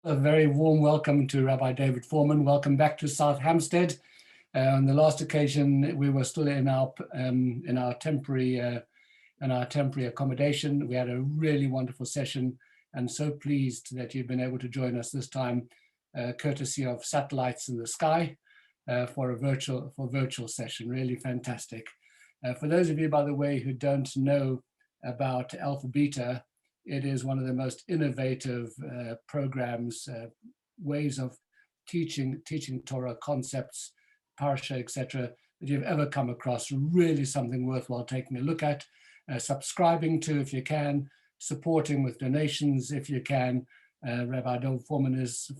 A very warm welcome to Rabbi David Foreman. Welcome back to South Hampstead. On the last occasion, we were still in our temporary accommodation. We had a really wonderful session, and so pleased that you've been able to join us this time, courtesy of satellites in the sky, for a virtual session. Really fantastic. For those of you, by the way, who don't know about Alpha Beta, it is one of the most innovative programs, ways of teaching Torah concepts, parsha, etc., that you've ever come across. Really something worthwhile taking a look at, subscribing to if you can, supporting with donations if you can. Rabbi Dov Foreman is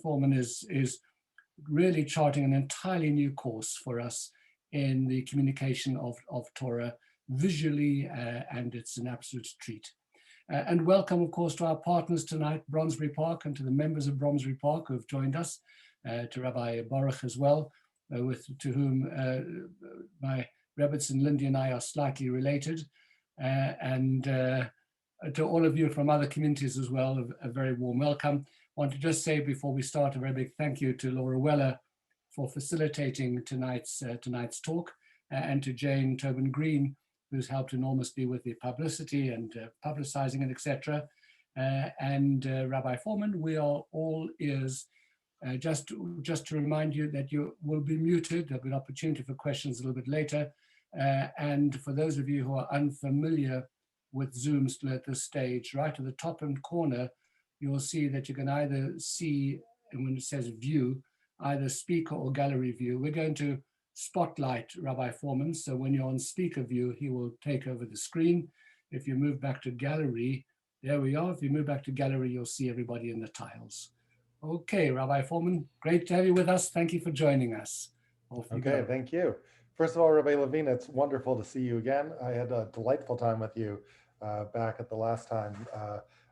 really charting an entirely new course for us in the communication of Torah visually, and it's an absolute treat. And welcome, of course, to our partners tonight, Bromsbury Park, and to the members of Bromsbury Park who have joined us, to Rabbi Baruch as well, to whom my Rebbetzin, Lindy and I are slightly related, and to all of you from other communities as well, a very warm welcome. I want to just say before we start a very big thank you to Laura Weller for facilitating tonight's talk, and to Jane Tobin Green, who's helped enormously with the publicity and publicizing it, etc. And Rabbi Foreman, we are all ears. Just to remind you that you will be muted. There'll be an opportunity for questions a little bit later. And for those of you who are unfamiliar with Zoom still at this stage, right at the top and corner, you'll see that you can either see, and when it says view, either speaker or gallery view. We're going to spotlight Rabbi Foreman, so when you're on speaker view, he will take over the screen. If you move back to gallery, there we are. If you move back to gallery, you'll see everybody in the tiles. Okay, Rabbi Foreman, great to have you with us. Thank you for joining us. Okay, thank you. First of all, Rabbi Levine, it's wonderful to see you again. I had a delightful time with you back at the last time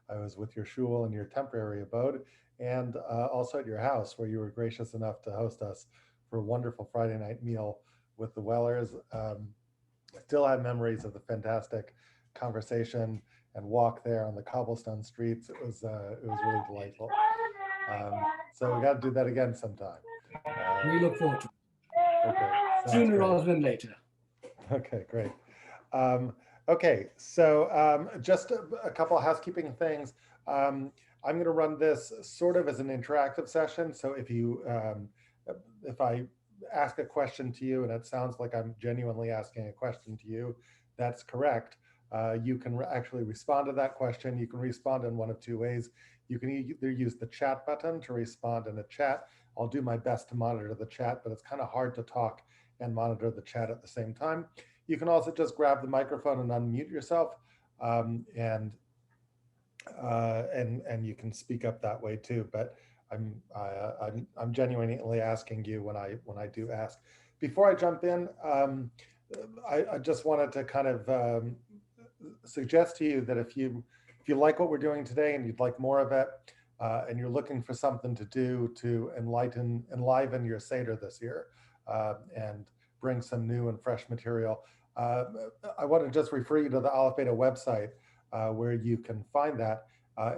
I was with your shul in your temporary abode, and also at your house, where you were gracious enough to host us for a wonderful Friday night meal with the Wellers. Still have memories of the fantastic conversation and walk there on the cobblestone streets. It was really delightful. So we got to do that again sometime. We look forward to it. Okay, sooner rather than later. Okay, great. Okay, so just a couple of housekeeping things. I'm going to run this sort of as an interactive session. So if I ask a question to you and it sounds like I'm genuinely asking a question to you, that's correct. You can actually respond to that question. You can respond in one of two ways. You can either use the chat button to respond in a chat. I'll do my best to monitor the chat, but it's kind of hard to talk and monitor the chat at the same time. You can also just grab the microphone and unmute yourself, and you can speak up that way too. But I'm genuinely asking you when I do ask. Before I jump in, I just wanted to kind of suggest to you that if you like what we're doing today and you'd like more of it, and you're looking for something to do to enliven your Seder this year, and bring some new and fresh material, I want to just refer you to the Aleph Beta website, where you can find that.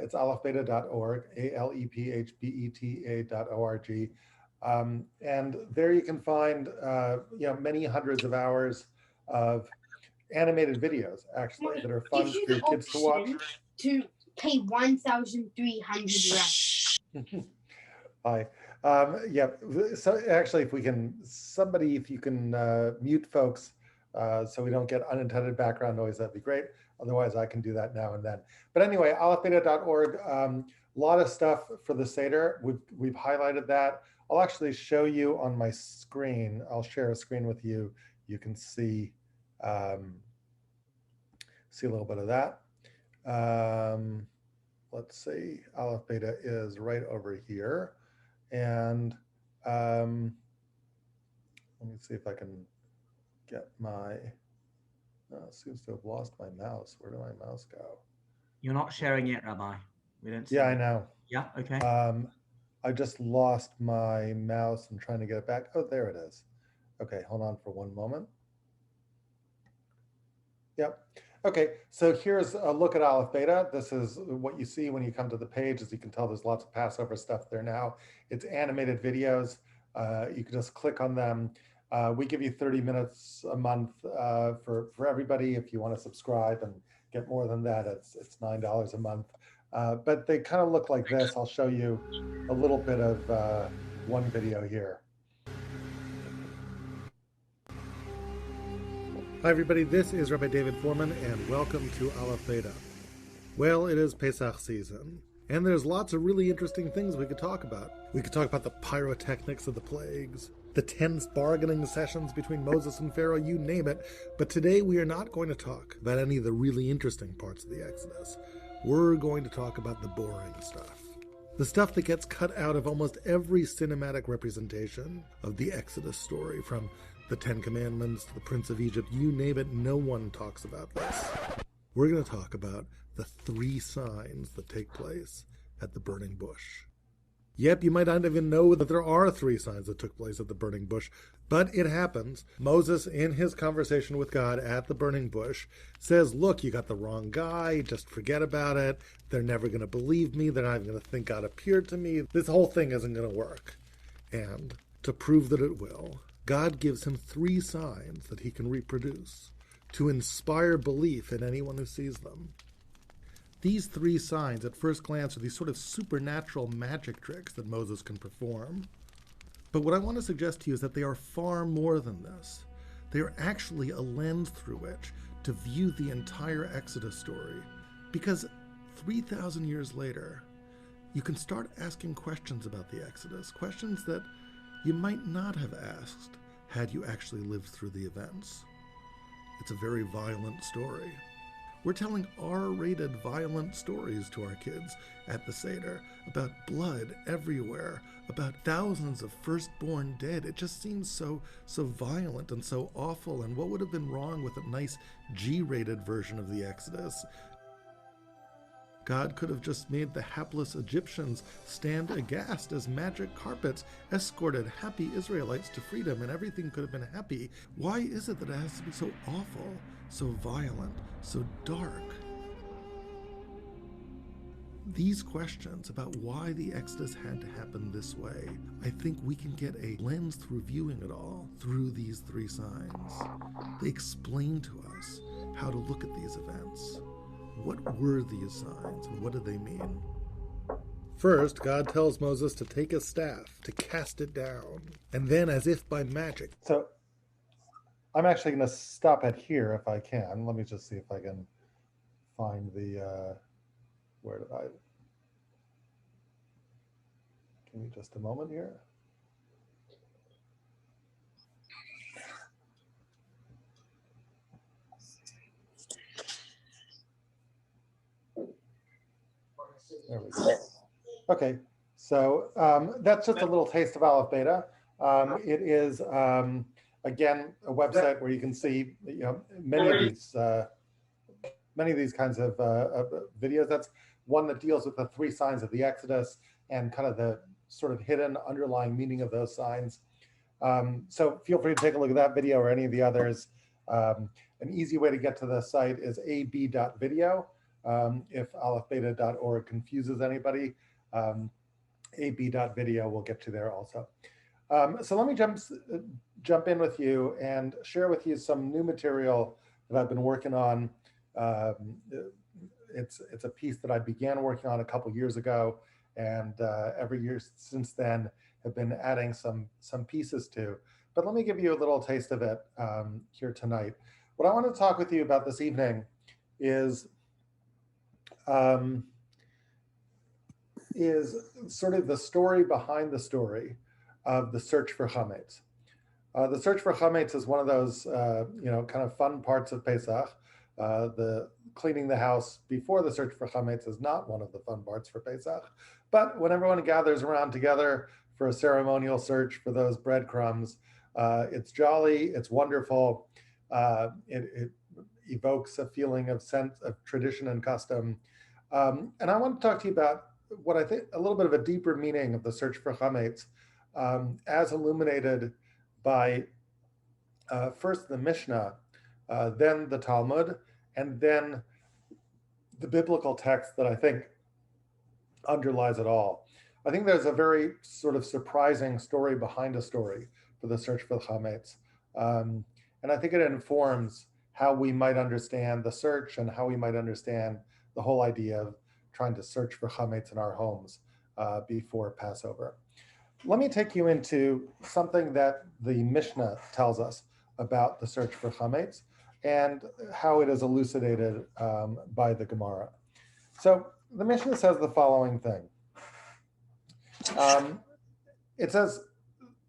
It's alephbeta.org, ALEPHBETA.org. And there you can find many hundreds of hours of animated videos, actually, that are fun for your kids to watch. To pay 1,300 rand. Hi. Yeah, so actually, if you can mute folks so we don't get unintended background noise, that'd be great. Otherwise, I can do that now and then. But anyway, alephbeta.org, a lot of stuff for the Seder. We've highlighted that. I'll actually show you on my screen. I'll share a screen with you. You can see a little bit of that. Let's see, Aleph Beta is right over here. And let me see if I can get my, seems to have lost my mouse. Where did my mouse go? You're not sharing yet, Rabbi. We don't see Yeah, it. I know. Yeah, okay. I just lost my mouse. I'm trying to get it back. Oh, there it is. Okay, hold on for one moment. Yep. Okay, so here's a look at Aleph Beta. This is what you see when you come to the page. As you can tell, there's lots of Passover stuff there now. It's animated videos. You can just click on them. We give you 30 minutes a month for everybody. If you want to subscribe and get more than that, it's $9 a month. But they kind of look like this. I'll show you a little bit of one video here. Hi everybody, this is Rabbi David Foreman and welcome to Aleph Beta. Well, it is Pesach season, and there's lots of really interesting things we could talk about. We could talk about the pyrotechnics of the plagues, the tense bargaining sessions between Moses and Pharaoh, you name it, but today we are not going to talk about any of the really interesting parts of the Exodus. We're going to talk about the boring stuff. The stuff that gets cut out of almost every cinematic representation of the Exodus story, from the Ten Commandments to the Prince of Egypt, you name it, no one talks about this. We're going to talk about the 3 signs that take place at the burning bush. Yep, you might not even know that there are 3 signs that took place at the burning bush, but it happens. Moses, in his conversation with God at the burning bush, says, look, you got the wrong guy, just forget about it. They're never going to believe me. They're not even going to think God appeared to me. This whole thing isn't going to work. And to prove that it will, God gives him 3 signs that he can reproduce to inspire belief in anyone who sees them. These 3 signs, at first glance, are these sort of supernatural magic tricks that Moses can perform. But what I want to suggest to you is that they are far more than this. They are actually a lens through which to view the entire Exodus story. Because 3,000 years later, you can start asking questions about the Exodus, questions that you might not have asked had you actually lived through the events. It's a very violent story. We're telling R-rated violent stories to our kids at the Seder about blood everywhere, about thousands of firstborn dead. It just seems so violent and so awful. And what would have been wrong with a nice G-rated version of the Exodus? God could have just made the hapless Egyptians stand aghast as magic carpets escorted happy Israelites to freedom, and everything could have been happy. Why is it that it has to be so awful, so violent, so dark? These questions about why the Exodus had to happen this way, I think we can get a lens through viewing it all through these 3 signs. They explain to us how to look at these events. What were these signs, and what did they mean? First, God tells Moses to take a staff, to cast it down, and then, as if by magic. So, I'm actually going to stop it here if I can. Let me just see if I can find the, where did I? Give me just a moment here. There we go. Okay, so that's just a little taste of Aleph Beta. It is, again, a website where you can see, many of these kinds of videos. That's one that deals with the 3 signs of the Exodus and kind of the sort of hidden underlying meaning of those signs. So feel free to take a look at that video or any of the others. An easy way to get to the site is ab.video. If alephbeta.org confuses anybody, ab.video will get you there also. So let me jump in with you and share with you some new material that I've been working on. It's a piece that I began working on a couple years ago, and every year since then have been adding some pieces to. But let me give you a little taste of it here tonight. What I want to talk with you about this evening is sort of the story behind the story of the search for Chametz. The search for Chametz is one of those, kind of fun parts of Pesach. The cleaning the house before the search for Chametz is not one of the fun parts for Pesach. But when everyone gathers around together for a ceremonial search for those breadcrumbs, it's jolly, it's wonderful. It evokes a feeling of sense of tradition and custom. And I want to talk to you about what I think a little bit of a deeper meaning of the search for Chametz, as illuminated by first the Mishnah, then the Talmud, and then the biblical text that I think underlies it all. I think there's a very sort of surprising story behind a story for the search for the Chametz. And I think it informs how we might understand the search and how we might understand the whole idea of trying to search for Chametz in our homes before Passover. Let me take you into something that the Mishnah tells us about the search for Chametz and how it is elucidated by the Gemara. So the Mishnah says the following thing. It says,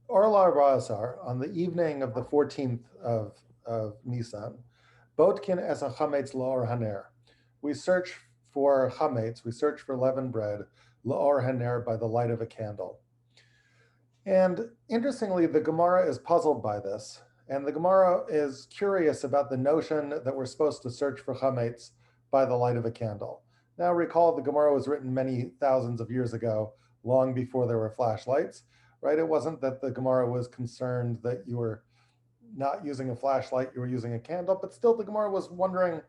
Orla Ra'asar, on the evening of the 14th of Nisan, Botkin es a chametz la'or haner. We search for chametz, we search for leavened bread, la'or haner, by the light of a candle. And interestingly, the Gemara is puzzled by this. And the Gemara is curious about the notion that we're supposed to search for chametz by the light of a candle. Now recall, the Gemara was written many thousands of years ago, long before there were flashlights, right? It wasn't that the Gemara was concerned that you were not using a flashlight, you were using a candle, but still the Gemara was wondering,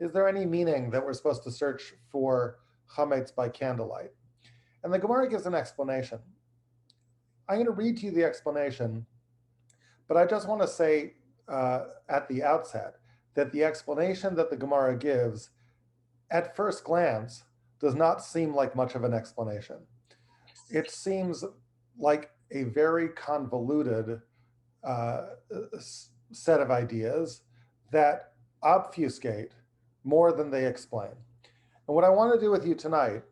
is there any meaning that we're supposed to search for chametz by candlelight? And the Gemara gives an explanation. I'm going to read to you the explanation, but I just want to say at the outset that the explanation that the Gemara gives, at first glance, does not seem like much of an explanation. It seems like a very convoluted set of ideas that obfuscate more than they explain. And what I want to do with you tonight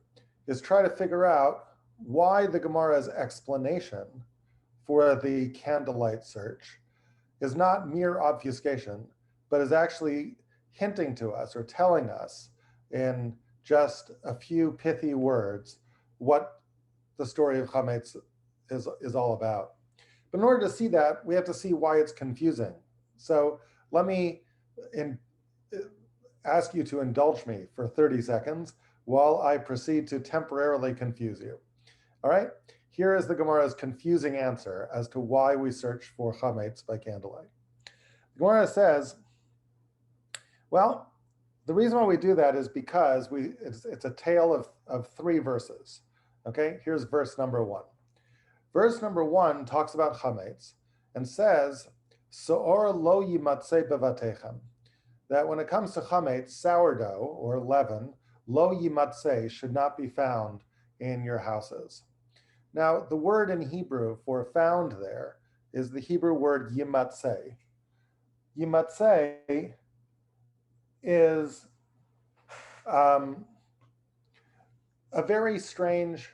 is try to figure out why the Gemara's explanation for the candlelight search is not mere obfuscation, but is actually hinting to us or telling us in just a few pithy words what the story of Chametz is all about. But in order to see that, we have to see why it's confusing. So let me ask you to indulge me for 30 seconds while I proceed to temporarily confuse you. All right, here is the Gemara's confusing answer as to why we search for Chametz by candlelight. The Gemara says, well, the reason why we do that is because it's a tale of three verses. Okay, here's verse number 1. Verse number 1 talks about Chametz and says, So'or lo yimatzeh bevatechem, that when it comes to Chametz, sourdough or leaven, lo yimatzeh, should not be found in your houses. Now, the word in Hebrew for found there is the Hebrew word yimatzeh. Yimatzeh is a very strange,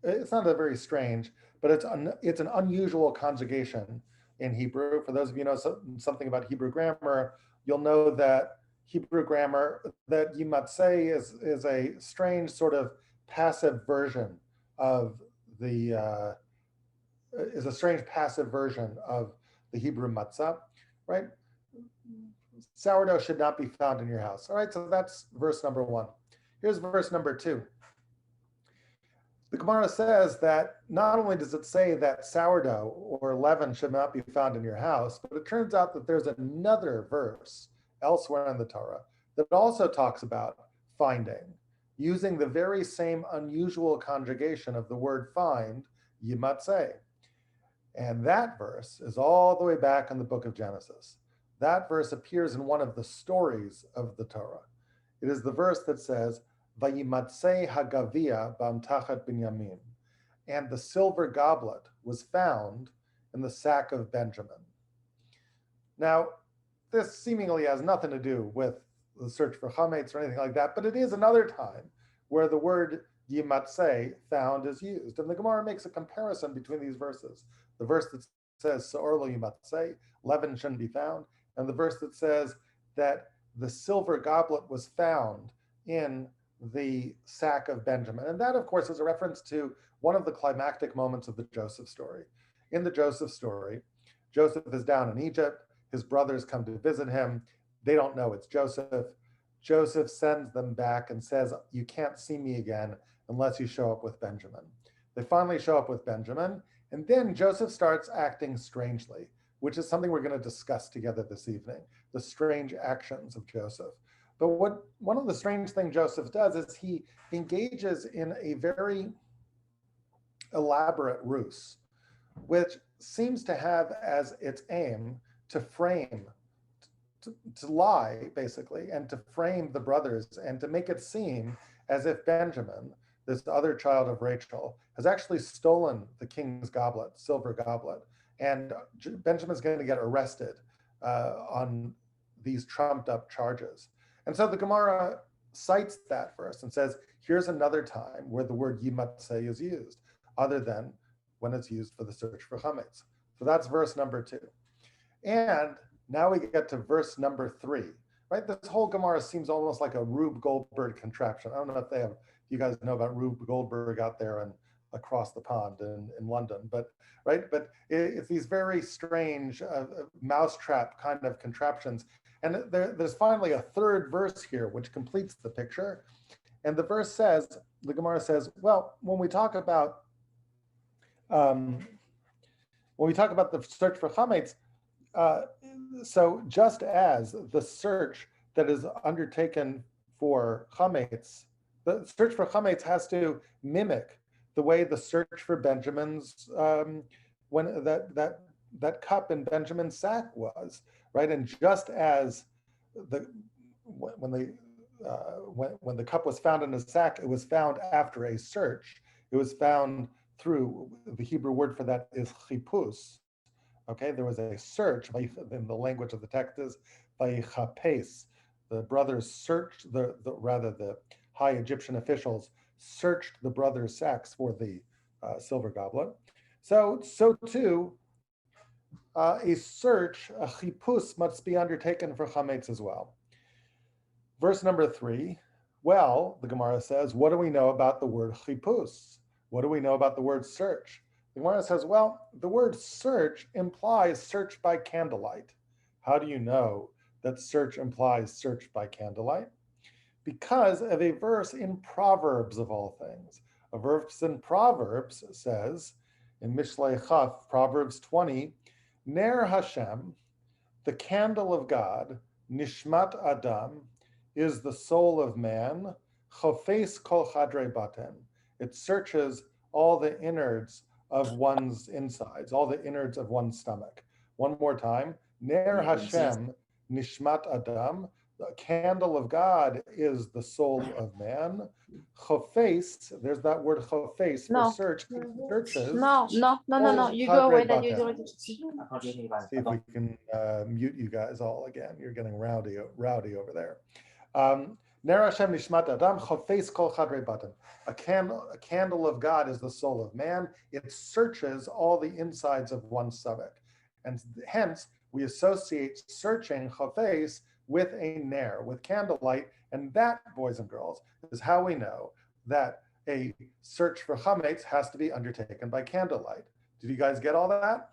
it's not a very strange, but it's an unusual conjugation in Hebrew. For those of you who know something about Hebrew grammar, you'll know that Hebrew grammar, that yimatzeh is a strange sort of passive version of the, is a strange passive version of the Hebrew matzah, right? Sourdough should not be found in your house. All right, so that's verse number 1. Here's verse number 2. The Gemara says that not only does it say that sourdough or leaven should not be found in your house, but it turns out that there's another verse elsewhere in the Torah that also talks about finding, using the very same unusual conjugation of the word find, yimatzeh. And that verse is all the way back in the book of Genesis. That verse appears in one of the stories of the Torah. It is the verse that says, Vayimatzeh hagavia b'amtachat binyamin, and the silver goblet was found in the sack of Benjamin. Now, this seemingly has nothing to do with the search for Chametz or anything like that, but it is another time where the word yimatzeh, found, is used. And the Gemara makes a comparison between these verses. The verse that says, So'or lo yimatzeh, leaven shouldn't be found, and the verse that says that the silver goblet was found in the sack of Benjamin. And that, of course, is a reference to one of the climactic moments of the Joseph story. In the Joseph story, Joseph is down in Egypt. His brothers come to visit him. They don't know it's Joseph. Joseph sends them back and says, you can't see me again unless you show up with Benjamin. They finally show up with Benjamin, and then Joseph starts acting strangely, which is something we're going to discuss together this evening. the strange actions of Joseph. But one of the strange things Joseph does is he engages in a very elaborate ruse, which seems to have as its aim to frame, to lie, basically, and to frame the brothers and to make it seem as if Benjamin, this other child of Rachel, has actually stolen the king's goblet, silver goblet. And Benjamin's going to get arrested on these trumped up charges. And so the Gemara cites that verse and says, here's another time where the word yimatzeh is used, other than when it's used for the search for Chametz. So that's verse number 2. And now we get to verse number 3, right? This whole Gemara seems almost like a Rube Goldberg contraption. I don't know if you guys know about Rube Goldberg out there and across the pond in London, but right? But it's these very strange mousetrap kind of contraptions. And there's finally a third verse here, which completes the picture. And the verse says, the Gemara says, well, when we talk about the search for Chametz, so just as the search that is undertaken for Chametz, the search for Chametz has to mimic the way the search for Benjamin's, when that cup in Benjamin's sack was, right? And just as when the cup was found in a sack, it was found after a search. It was found through, the Hebrew word for that is chipus. Okay, there was a search, in the language of the text is vaychapes. The brothers searched, the high Egyptian officials searched the brothers' sacks for the silver goblet. So too, a search, a chipus, must be undertaken for Chametz as well. Verse number 3, well, the Gemara says, what do we know about the word chipus? What do we know about the word search? The Gemara says, well, the word search implies search by candlelight. How do you know that search implies search by candlelight? Because of a verse in Proverbs of all things. A verse in Proverbs says, in Mishlei Chaf, Proverbs 20, Ner Hashem, the candle of God, Nishmat Adam, is the soul of man, Chofes kol chadrei baten. It searches all the innards of one's insides, all the innards of one's stomach. One more time, Ner Hashem, Nishmat Adam, the candle of God is the soul of man. Chofes, there's that word chofes for search, searches. No. You go away, then you do it. See if we can mute you guys all again. You're getting rowdy over there. Ner Hashem nishmat adam chofes kol chadrei baten. A candle of God is the soul of man. It searches all the insides of one's stomach, and hence we associate searching chofes with a ner, with candlelight, and that, boys and girls, is how we know that a search for Chametz has to be undertaken by candlelight. Did you guys get all that?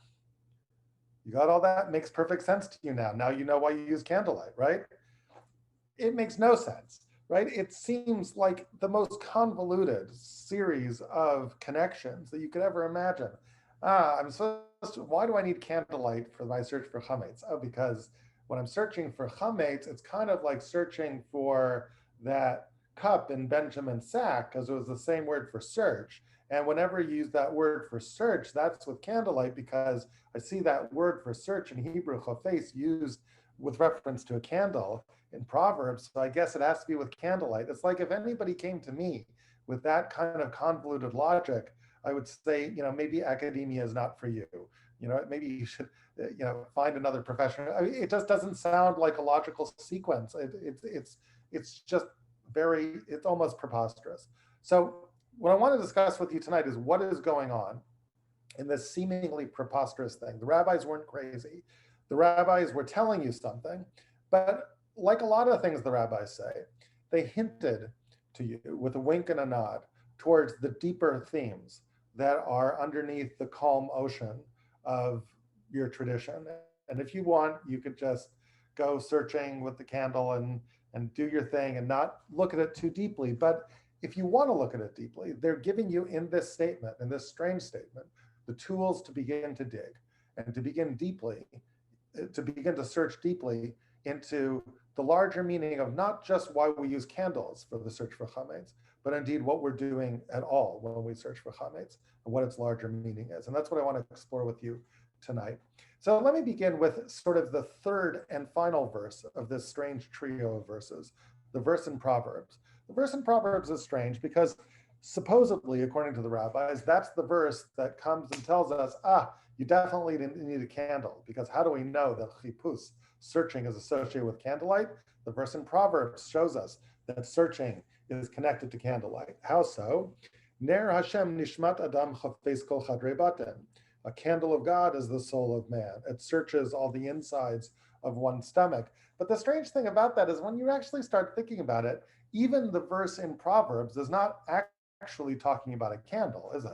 You got all that? Makes perfect sense to you now. Now you know why you use candlelight, right? It makes no sense, right? It seems like the most convoluted series of connections that you could ever imagine. Why do I need candlelight for my search for Chametz? Oh, because when I'm searching for Chametz, it's kind of like searching for that cup in Benjamin's sack, because it was the same word for search. And whenever you use that word for search, that's with candlelight, because I see that word for search in Hebrew, chofes, used with reference to a candle in Proverbs. So I guess it has to be with candlelight. It's like if anybody came to me with that kind of convoluted logic, I would say, maybe academia is not for you. Maybe you should, find another profession. I mean, it just doesn't sound like a logical sequence. It's just it's almost preposterous. So what I want to discuss with you tonight is what is going on in this seemingly preposterous thing. The rabbis weren't crazy. The rabbis were telling you something, but like a lot of things the rabbis say, they hinted to you with a wink and a nod towards the deeper themes that are underneath the calm ocean of your tradition. And if you want, you could just go searching with the candle and do your thing and not look at it too deeply. But if you want to look at it deeply, they're giving you in this statement, in this strange statement, the tools to begin to dig and to begin deeply, to begin to search deeply. into the larger meaning of not just why we use candles for the search for chametz, but indeed what we're doing at all when we search for chametz and what its larger meaning is. And that's what I want to explore with you tonight. So let me begin with sort of the third and final verse of this strange trio of verses, the verse in Proverbs. The verse in Proverbs is strange because supposedly, according to the rabbis, that's the verse that comes and tells us, you definitely need a candle, because how do we know that chipus, searching, is associated with candlelight? The verse in Proverbs shows us that searching is connected to candlelight. How so? Ner Hashem nishmat adam chafes kol chadrei baten. A candle of God is the soul of man. It searches all the insides of one's stomach. But the strange thing about that is when you actually start thinking about it, even the verse in Proverbs is not actually talking about a candle, is it?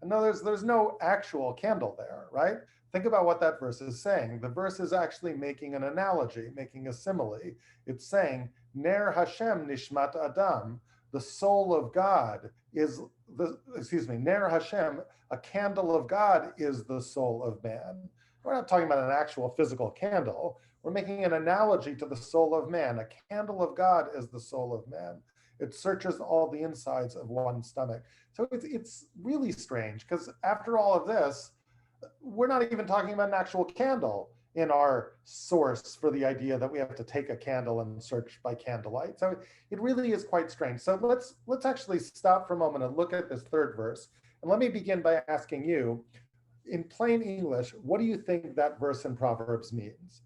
No, there's no actual candle there, right? Think about what that verse is saying. The verse is actually making an analogy, making a simile. It's saying, Ner Hashem nishmat Adam, the soul of God is Ner Hashem, a candle of God is the soul of man. We're not talking about an actual physical candle. We're making an analogy to the soul of man. A candle of God is the soul of man. It searches all the insides of one's stomach. So it's really strange, because after all of this, we're not even talking about an actual candle in our source for the idea that we have to take a candle and search by candlelight. So it really is quite strange. So let's actually stop for a moment and look at this third verse. And let me begin by asking you, in plain English, what do you think that verse in Proverbs means?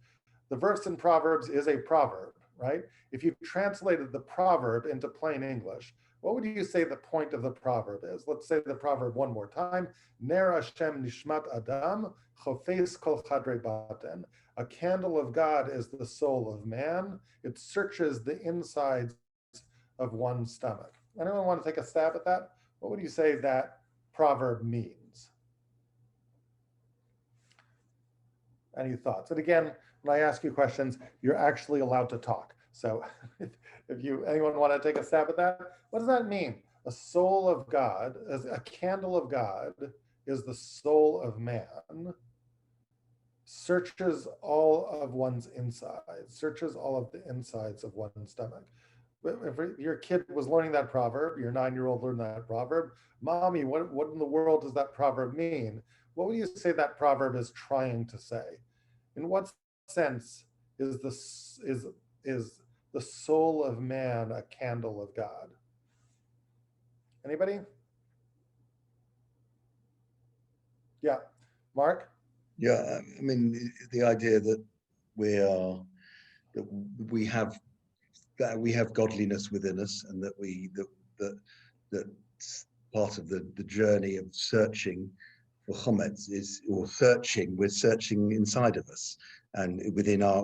The verse in Proverbs is a proverb, right? If you translated the proverb into plain English, what would you say the point of the proverb is? Let's say the proverb one more time. Ner Hashem nishmat Adam, chofes kol chadrei baten. A candle of God is the soul of man. It searches the insides of one's stomach. Anyone want to take a stab at that? What would you say that proverb means? Any thoughts? And again, when I ask you questions, you're actually allowed to talk. So if anyone want to take a stab at that, what does that mean? A soul of God, as a candle of God, is the soul of man, searches all of one's insides, searches all of the insides of one's stomach. If your kid was learning that proverb, your 9-year-old learned that proverb, Mommy, what in the world does that proverb mean? What would you say that proverb is trying to say? In what sense is the soul of man a candle of God? Anybody? Yeah, Mark? Yeah, I mean, the idea that we have godliness within us, and that part of the journey of searching for chametz we're searching inside of us and within us.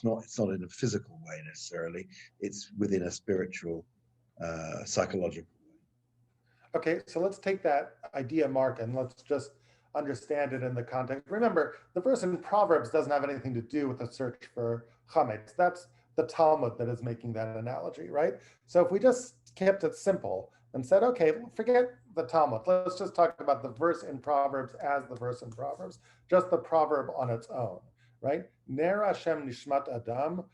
It's not in a physical way necessarily. It's within a spiritual, psychological way. Okay, so let's take that idea, Mark, and let's just understand it in the context. Remember, the verse in Proverbs doesn't have anything to do with the search for chametz. That's the Talmud that is making that analogy, right? So if we just kept it simple and said, okay, forget the Talmud. Let's just talk about the verse in Proverbs as the verse in Proverbs, just the proverb on its own, right? Ner Hashem nishmat Adam,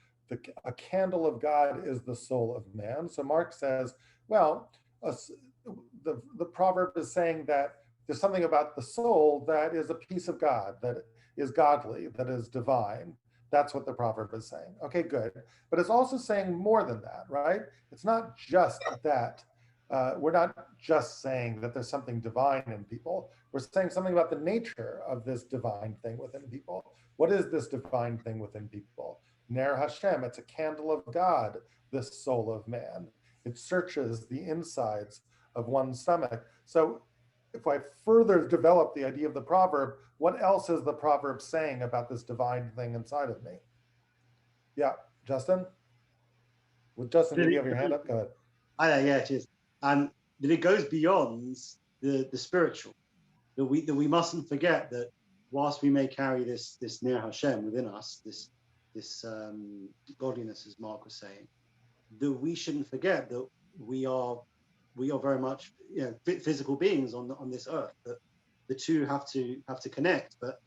a candle of God is the soul of man. So Mark says, well, the proverb is saying that there's something about the soul that is a piece of God, that is godly, that is divine. That's what the proverb is saying. Okay, good. But it's also saying more than that, right? It's not just that. We're not just saying that there's something divine in people. We're saying something about the nature of this divine thing within people. What is this divine thing within people? Ner Hashem, it's a candle of God, this soul of man. It searches the insides of one's stomach. So if I further develop the idea of the proverb, what else is the proverb saying about this divine thing inside of me? Yeah, Justin? Well, Justin, did you have your hand up? Go ahead. Yeah, cheers. That it goes beyond the spiritual. That we mustn't forget that whilst we may carry this Ner Hashem within us, this godliness, as Mark was saying, that we shouldn't forget that we are very much physical beings on this earth. That the two have to connect, but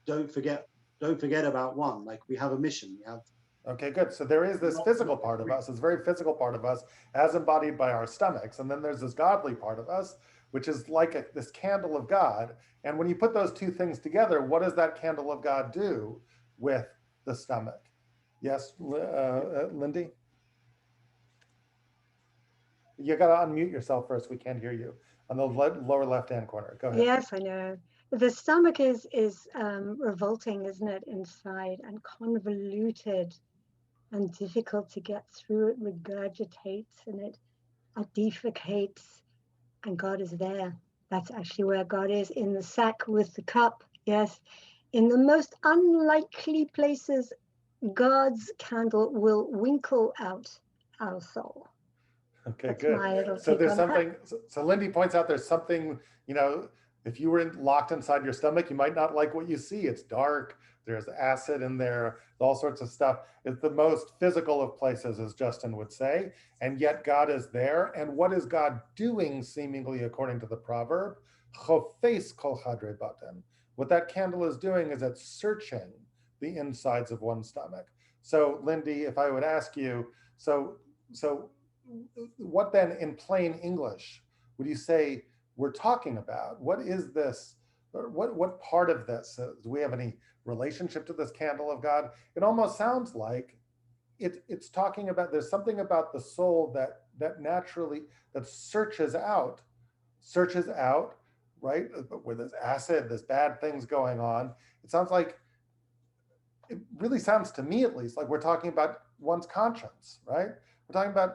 don't forget don't forget about one. Like we have a mission. We have. Okay, good. So there is this physical part of us, this very physical part of us as embodied by our stomachs. And then there's this godly part of us, which is like this candle of God. And when you put those two things together, what does that candle of God do with the stomach? Yes, Lindy? You got to unmute yourself first. We can't hear you on the lower left-hand corner. Go ahead. Yes, I know. The stomach is revolting, isn't it, inside, and convoluted and difficult to get through. It regurgitates and it defecates, and God is there. That's actually where God is, in the sack with the cup. Yes, in the most unlikely places, God's candle will winkle out our soul. Okay, That's good. So there's something, so Lindy points out there's something, you know, if you were locked inside your stomach, you might not like what you see. It's dark, there's acid in there, all sorts of stuff. It's the most physical of places, as Justin would say, and yet God is there. And what is God doing, seemingly according to the proverb? Chofes kol chadrei baten. What that candle is doing is it's searching the insides of one's stomach. So Lindy, if I would ask you, so what then in plain English would you say we're talking about? What is this? What part of this? Do we have any relationship to this candle of God? It almost sounds like it's talking about, there's something about the soul that naturally, that searches out, right? Where there's acid, there's bad things going on. It sounds like, it really sounds to me at least, like we're talking about one's conscience, right? We're talking about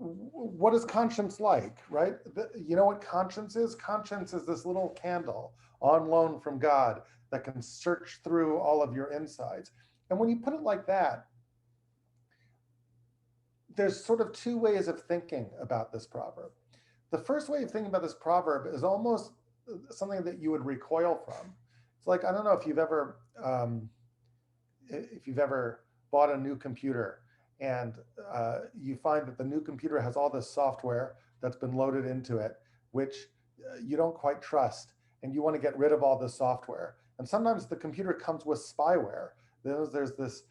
what is conscience like, right? You know what conscience is? Conscience is this little candle on loan from God that can search through all of your insides. And when you put it like that, there's sort of two ways of thinking about this proverb. The first way of thinking about this proverb is almost something that you would recoil from. It's like, I don't know if you've ever bought a new computer and you find that the new computer has all this software that's been loaded into it, which you don't quite trust, and you want to get rid of all this software. And sometimes the computer comes with spyware. There's this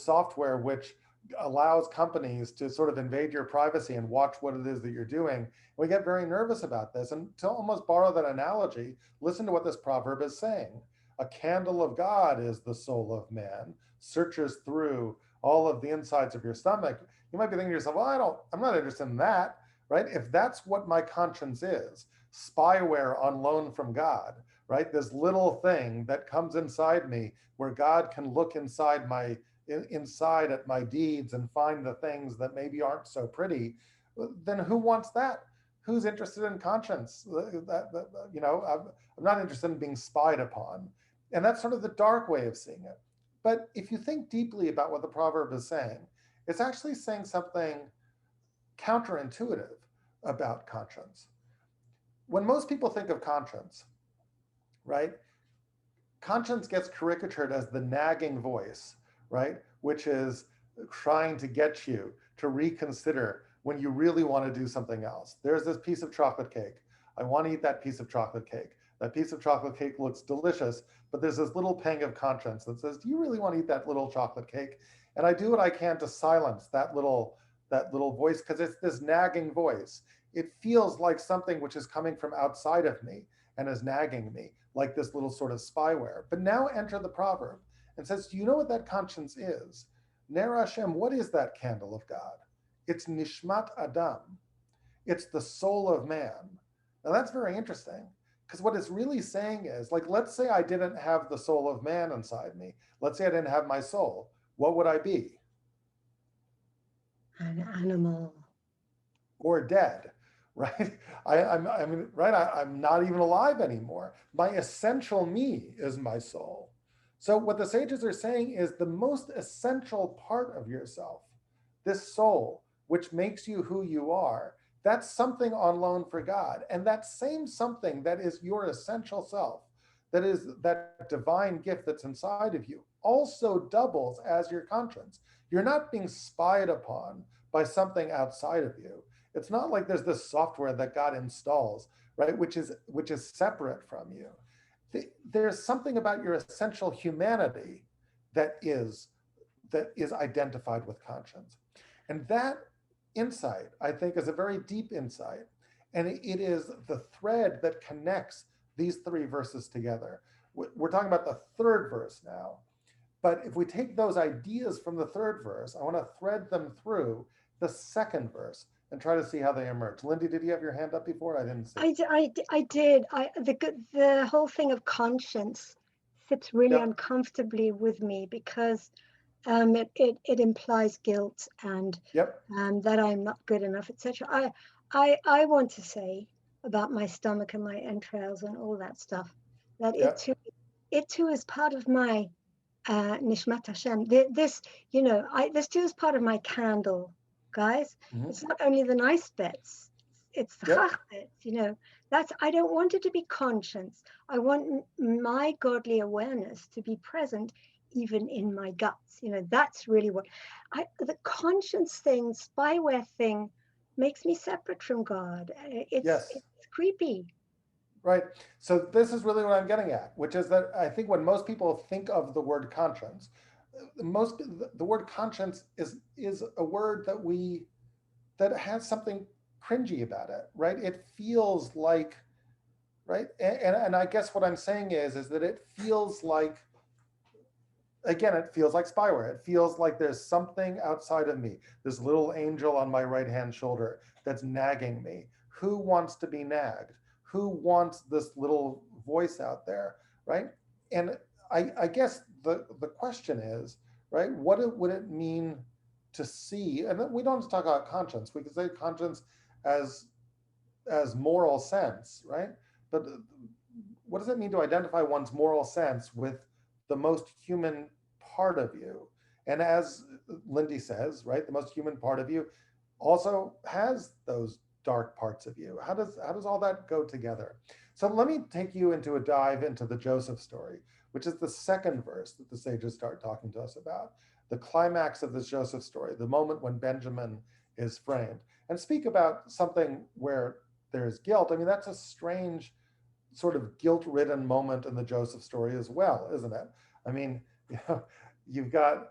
software which allows companies to sort of invade your privacy and watch what it is that you're doing. We get very nervous about this. And to almost borrow that analogy, listen to what this proverb is saying. A candle of God is the soul of man, searches through all of the insides of your stomach. You might be thinking to yourself, well, I'm not interested in that, right? If that's what my conscience is, spyware on loan from God, right? This little thing that comes inside me where God can look inside at my deeds and find the things that maybe aren't so pretty, then who wants that? Who's interested in conscience? I'm not interested in being spied upon. And that's sort of the dark way of seeing it. But if you think deeply about what the proverb is saying, it's actually saying something counterintuitive about conscience. When most people think of conscience, right, conscience gets caricatured as the nagging voice, right, which is trying to get you to reconsider when you really want to do something else. There's this piece of chocolate cake. I want to eat that piece of chocolate cake. That piece of chocolate cake looks delicious, but there's this little pang of conscience that says, do you really want to eat that little chocolate cake? And I do what I can to silence that little voice, because it's this nagging voice. It feels like something which is coming from outside of me and is nagging me, like this little sort of spyware. But now enter the proverb and says, do you know what that conscience is? Ner Hashem, what is that candle of God? It's Nishmat Adam. It's the soul of man. Now that's very interesting. Because what it's really saying is, like, let's say I didn't have the soul of man inside me. Let's say I didn't have my soul. What would I be? An animal. Or dead, right? I'm not even alive anymore. My essential me is my soul. So what the sages are saying is the most essential part of yourself, this soul, which makes you who you are, that's something on loan for God. And that same something that is your essential self, that is that divine gift that's inside of you, also doubles as your conscience. You're not being spied upon by something outside of you. It's not like there's this software that God installs, right, which is separate from you. There's something about your essential humanity that is identified with conscience. And that insight, I think, is a very deep insight. And it is the thread that connects these three verses together. We're talking about the third verse now. But if we take those ideas from the third verse, I want to thread them through the second verse and try to see how they emerge. Lindy, did you have your hand up before? I didn't see. I did. The whole thing of conscience sits really Yep. uncomfortably with me because it implies guilt and Yep. that I'm not good enough, etc. I want to say about my stomach and my entrails and all that stuff that Yep. it too is part of my Nishmat Hashem. This too is part of my candle, guys. Mhm. It's not only the nice bits, it's the Yep. chach bits, I don't want it to be conscience. I want my godly awareness to be present even in my guts. That's really what the conscience thing, spyware thing makes me separate from God. Yes. It's creepy. Right. So this is really what I'm getting at, which is that I think when most people think of the word conscience, the word conscience is a word that has something cringy about it, right? It feels like, right? And I guess what I'm saying is that it feels like, again, it feels like spyware. It feels like there's something outside of me, this little angel on my right-hand shoulder that's nagging me. Who wants to be nagged? Who wants this little voice out there, right? And I guess the question is, right, what would it mean to see, and we don't have to talk about conscience, we could say conscience as moral sense, right? But what does it mean to identify one's moral sense with the most human part of you? And as Lindy says, right, the most human part of you also has those dark parts of you. How does all that go together? So let me take you into a dive into the Joseph story, which is the second verse that the sages start talking to us about, the climax of this Joseph story, the moment when Benjamin is framed, and speak about something where there's guilt. I mean, that's a strange sort of guilt-ridden moment in the Joseph story as well, isn't it? I mean, you've got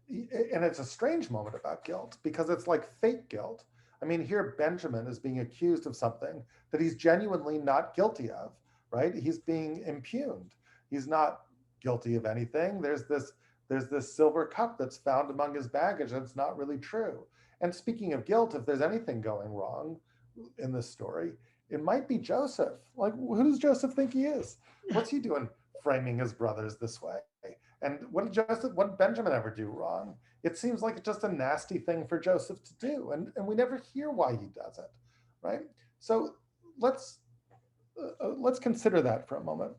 and it's a strange moment about guilt because it's like fake guilt. I mean, here Benjamin is being accused of something that he's genuinely not guilty of, right? He's being impugned. He's not guilty of anything. There's this silver cup that's found among his baggage, and it's not really true. And speaking of guilt, if there's anything going wrong in this story, it might be Joseph. Like, who does Joseph think he is? What's he doing framing his brothers this way? And what did Benjamin ever do wrong? It seems like it's just a nasty thing for Joseph to do, and we never hear why he does it, right? So let's consider that for a moment,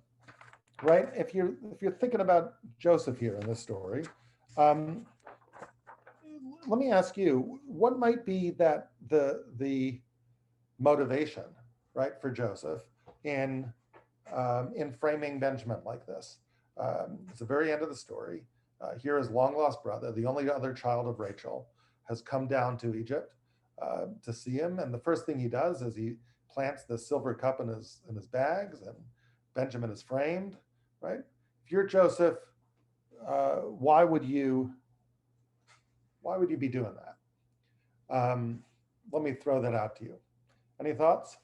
right? If you're thinking about Joseph here in this story, let me ask you, what might be that the motivation, right, for Joseph in framing Benjamin like this? It's the very end of the story. Here his long lost brother, the only other child of Rachel, has come down to Egypt to see him. And the first thing he does is he plants the silver cup in his bags, and Benjamin is framed, right? If you're Joseph, why would you be doing that? Let me throw that out to you. Any thoughts?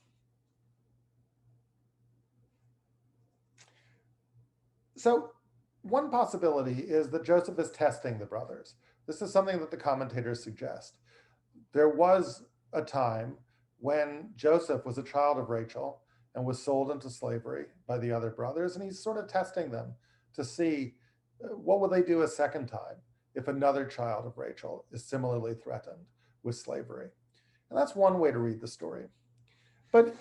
So one possibility is that Joseph is testing the brothers. This is something that the commentators suggest. There was a time when Joseph was a child of Rachel and was sold into slavery by the other brothers, and he's sort of testing them to see what will they do a second time if another child of Rachel is similarly threatened with slavery. And that's one way to read the story. But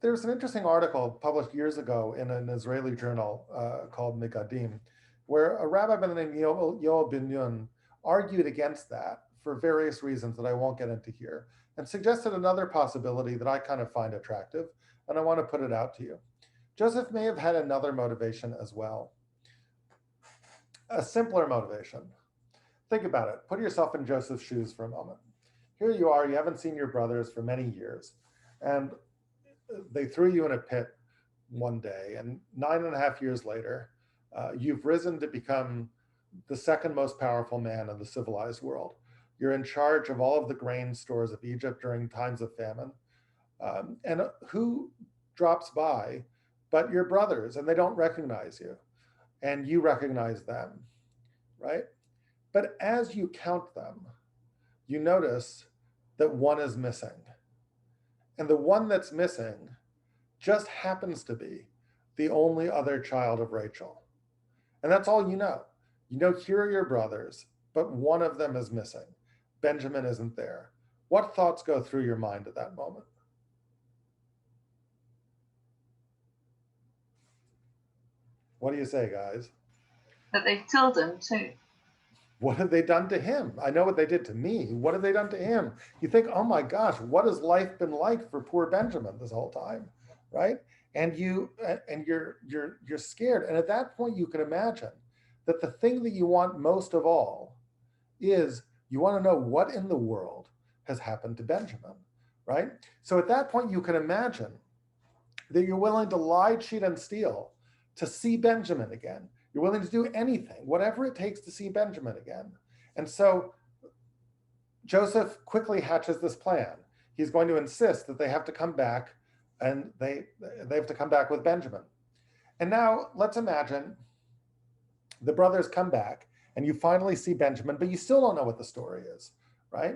there's an interesting article published years ago in an Israeli journal called Megadim, where a rabbi by the name Yoel Ben Nun argued against that for various reasons that I won't get into here, and suggested another possibility that I kind of find attractive, and I want to put it out to you. Joseph may have had another motivation as well, a simpler motivation. Think about it. Put yourself in Joseph's shoes for a moment. Here you are, you haven't seen your brothers for many years, and they threw you in a pit one day, and 9.5 years later, you've risen to become the second most powerful man in the civilized world. You're in charge of all of the grain stores of Egypt during times of famine. And who drops by but your brothers, and they don't recognize you, and you recognize them, right? But as you count them, you notice that one is missing. And the one that's missing just happens to be the only other child of Rachel. And that's all you know. You know, here are your brothers, but one of them is missing. Benjamin isn't there. What thoughts go through your mind at that moment? What do you say, guys? That they've killed him too. What have they done to him? I know what they did to me. What have they done to him? You think, oh my gosh, what has life been like for poor Benjamin this whole time, right? And you're scared. And at that point, you can imagine that the thing that you want most of all is you want to know what in the world has happened to Benjamin, right? So at that point, you can imagine that you're willing to lie, cheat, and steal to see Benjamin again. You're willing to do anything, whatever it takes to see Benjamin again. And so Joseph quickly hatches this plan. He's going to insist that they have to come back, and they have to come back with Benjamin. And now let's imagine the brothers come back and you finally see Benjamin, but you still don't know what the story is, right?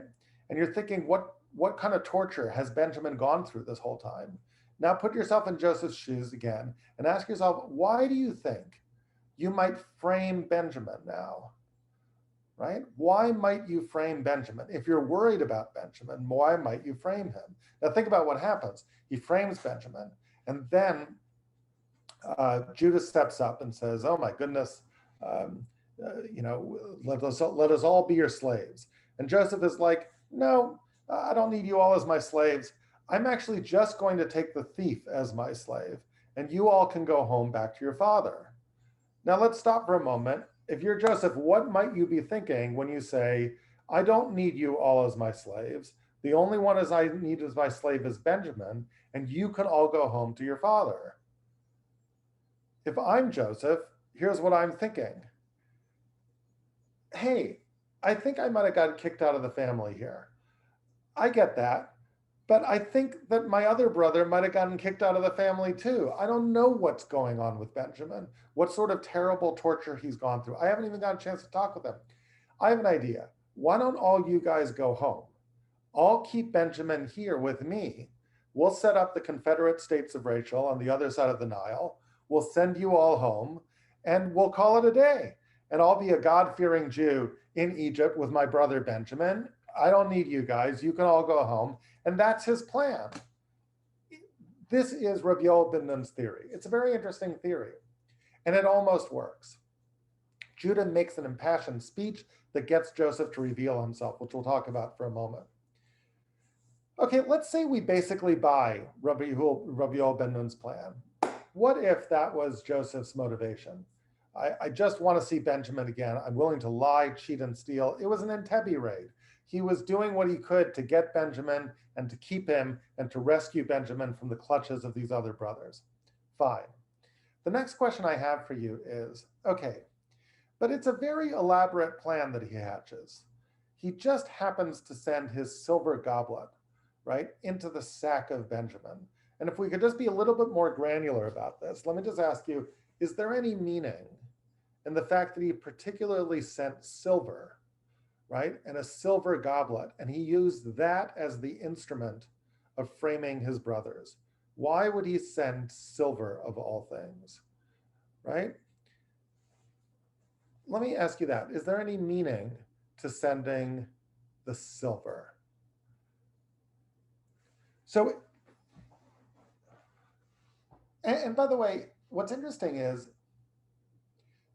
And you're thinking, what kind of torture has Benjamin gone through this whole time? Now put yourself in Joseph's shoes again and ask yourself, why do you think you might frame Benjamin now, right? Why might you frame Benjamin? If you're worried about Benjamin, why might you frame him? Now think about what happens. He frames Benjamin, and then Judah steps up and says, oh my goodness, let us all be your slaves. And Joseph is like, no, I don't need you all as my slaves. I'm actually just going to take the thief as my slave, and you all can go home back to your father. Now let's stop for a moment. If you're Joseph, what might you be thinking when you say, I don't need you all as my slaves. The only one as I need as my slave is Benjamin, and you can all go home to your father. If I'm Joseph, here's what I'm thinking. Hey, I think I might have gotten kicked out of the family here. I get that. But I think that my other brother might have gotten kicked out of the family too. I don't know what's going on with Benjamin, what sort of terrible torture he's gone through. I haven't even got a chance to talk with him. I have an idea. Why don't all you guys go home? I'll keep Benjamin here with me. We'll set up the Confederate States of Rachel on the other side of the Nile. We'll send you all home and we'll call it a day. And I'll be a God-fearing Jew in Egypt with my brother Benjamin. I don't need you guys. You can all go home. And that's his plan. This is Rabbi Yoel ben Nun's theory. It's a very interesting theory, and it almost works. Judah makes an impassioned speech that gets Joseph to reveal himself, which we'll talk about for a moment. Okay, let's say we basically buy Rabbi Yoel ben Nun's plan. What if that was Joseph's motivation? I just want to see Benjamin again. I'm willing to lie, cheat, and steal. It was an Entebbe raid. He was doing what he could to get Benjamin and to keep him and to rescue Benjamin from the clutches of these other brothers. Fine. The next question I have for you is, okay, but it's a very elaborate plan that he hatches. He just happens to send his silver goblet, right, into the sack of Benjamin. And if we could just be a little bit more granular about this, let me just ask you, is there any meaning in the fact that he particularly sent silver, right? And a silver goblet, and he used that as the instrument of framing his brothers? Why would he send silver of all things, right? Let me ask you that. Is there any meaning to sending the silver? So, and by the way, what's interesting is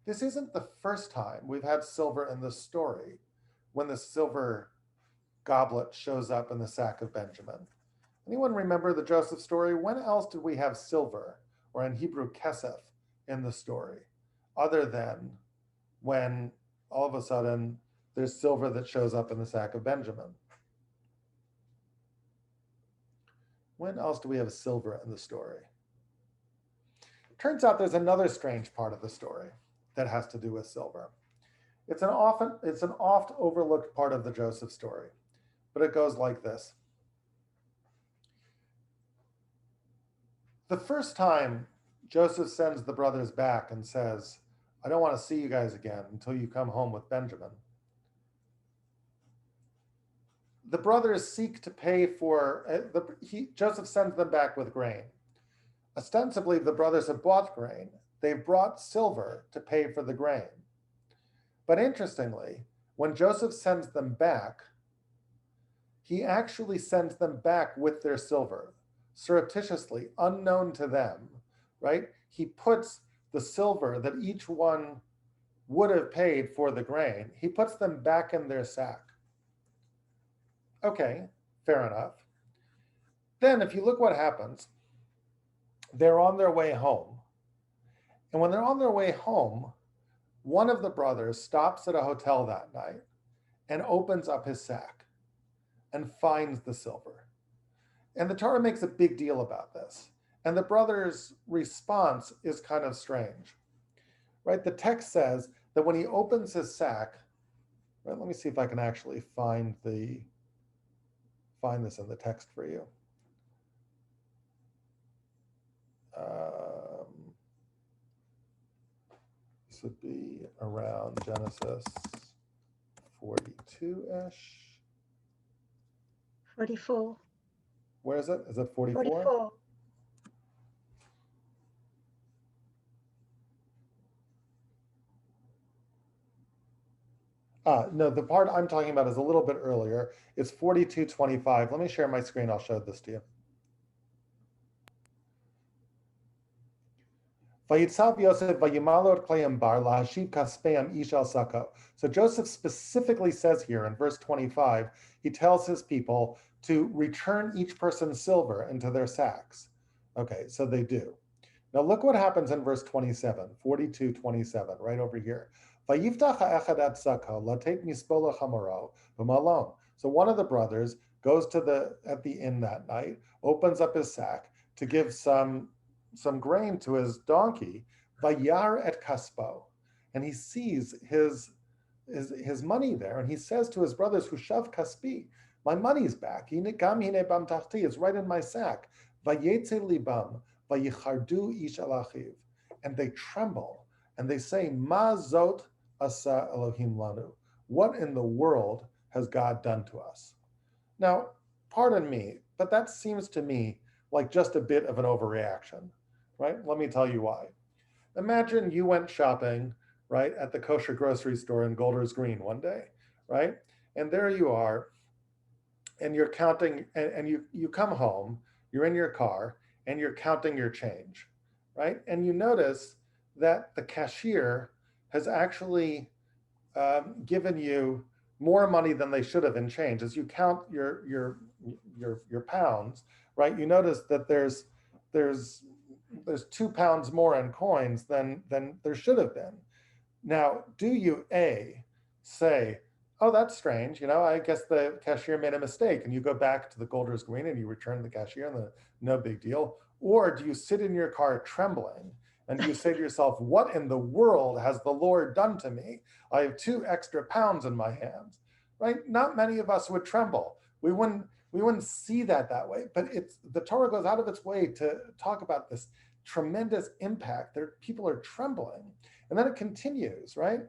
this isn't the first time we've had silver in this story, when the silver goblet shows up in the sack of Benjamin. Anyone remember the Joseph story? When else did we have silver, or in Hebrew, kesef, in the story, other than when all of a sudden there's silver that shows up in the sack of Benjamin? When else do we have silver in the story? Turns out there's another strange part of the story that has to do with silver. It's an oft overlooked part of the Joseph story, but it goes like this. The first time Joseph sends the brothers back and says, I don't want to see you guys again until you come home with Benjamin. The brothers seek to pay for, Joseph sends them back with grain. Ostensibly, the brothers have bought grain. They've brought silver to pay for the grain. But interestingly, when Joseph sends them back, he actually sends them back with their silver, surreptitiously, unknown to them, right? He puts the silver that each one would have paid for the grain, he puts them back in their sack. Okay, fair enough. Then if you look what happens, they're on their way home. And when they're on their way home, one of the brothers stops at a hotel that night and opens up his sack and finds the silver. And the Torah makes a big deal about this. And the brother's response is kind of strange, right? The text says that when he opens his sack, right, let me see if I can actually find this in the text for you. This would be around Genesis 42-ish. 44. Where is it? Is it 44? 44. No, the part I'm talking about is a little bit earlier. It's 42:25. Let me share my screen. I'll show this to you. So Joseph specifically says here in verse 25, he tells his people to return each person's silver into their sacks. Okay, so they do. Now look what happens in verse 27, 42:27, right over here. So one of the brothers goes to at the inn that night, opens up his sack to give some grain to his donkey, vayar et kaspo, and he sees his money there, and he says to his brothers, Hushav kaspi, my money's back. It's right in my sack. Vayetze libam, vayichardu ish alachiv, and they tremble and they say, Ma zot asa Elohim lanu. What in the world has God done to us? Now, pardon me, but that seems to me like just a bit of an overreaction, right? Let me tell you why. Imagine you went shopping, right, at the kosher grocery store in Golders Green one day, right? And there you are, and you're counting, and you come home, you're in your car, and you're counting your change, right? And you notice that the cashier has actually given you more money than they should have in change. As you count your pounds, right? You notice that there's 2 pounds more in coins than there should have been. Now, do you say, oh, that's strange, I guess the cashier made a mistake, and you go back to the Golders Green and you return the cashier and no big deal? Or do you sit in your car trembling and you say to yourself, what in the world has the Lord done to me? I have 2 extra pounds in my hands, right? Not many of us would tremble. We wouldn't see that way, but the Torah goes out of its way to talk about this tremendous impact. People are trembling. And then it continues, right?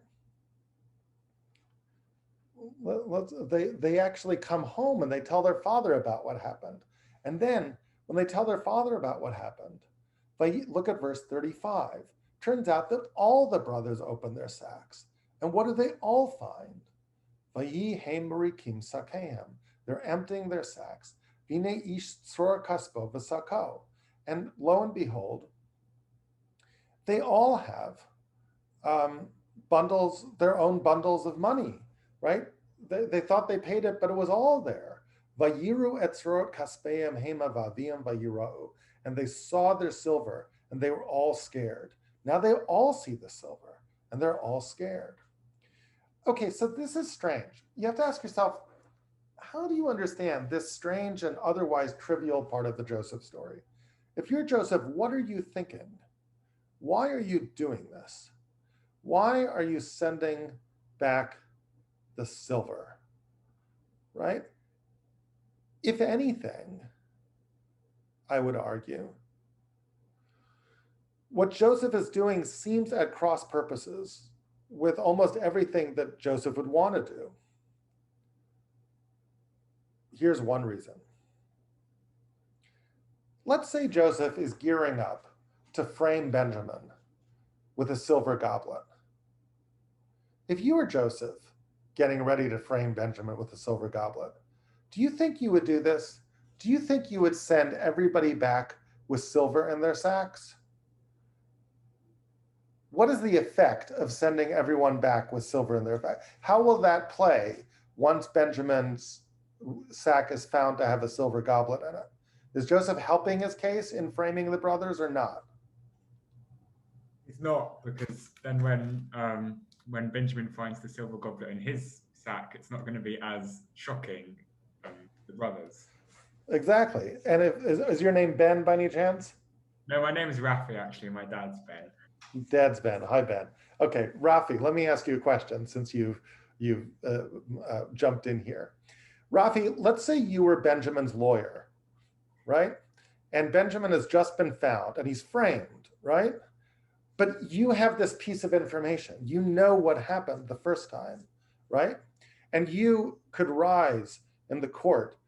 They actually come home and they tell their father about what happened. And then when they tell their father about what happened, look at verse 35. Turns out that all the brothers open their sacks. And what do they all find? They're emptying their sacks. And lo and behold, they all have their own bundles of money, right? They thought they paid it, but it was all there. And they saw their silver, and they were all scared. Now they all see the silver, and they're all scared. Okay, so this is strange. You have to ask yourself, how do you understand this strange and otherwise trivial part of the Joseph story? If you're Joseph, what are you thinking? why are you doing this? Why are you sending back the silver, right? If anything, I would argue, what Joseph is doing seems at cross purposes with almost everything that Joseph would want to do. Here's one reason. Let's say Joseph is gearing up to frame Benjamin with a silver goblet. If you were Joseph getting ready to frame Benjamin with a silver goblet, do you think you would do this? Do you think you would send everybody back with silver in their sacks? What is the effect of sending everyone back with silver in their sack? How will that play once Benjamin's sack is found to have a silver goblet in it? Is Joseph helping his case in framing the brothers or not? It's not, because then when Benjamin finds the silver goblet in his sack, it's not going to be as shocking to the brothers. Exactly. And is your name Ben by any chance? No, my name is Rafi, actually. My dad's Ben. Dad's Ben. Hi, Ben. Okay, Rafi, let me ask you a question since you've jumped in here. Rafi, let's say you were Benjamin's lawyer, right? And Benjamin has just been found and he's framed, right? But you have this piece of information. You know what happened the first time, right? And you could rise in the court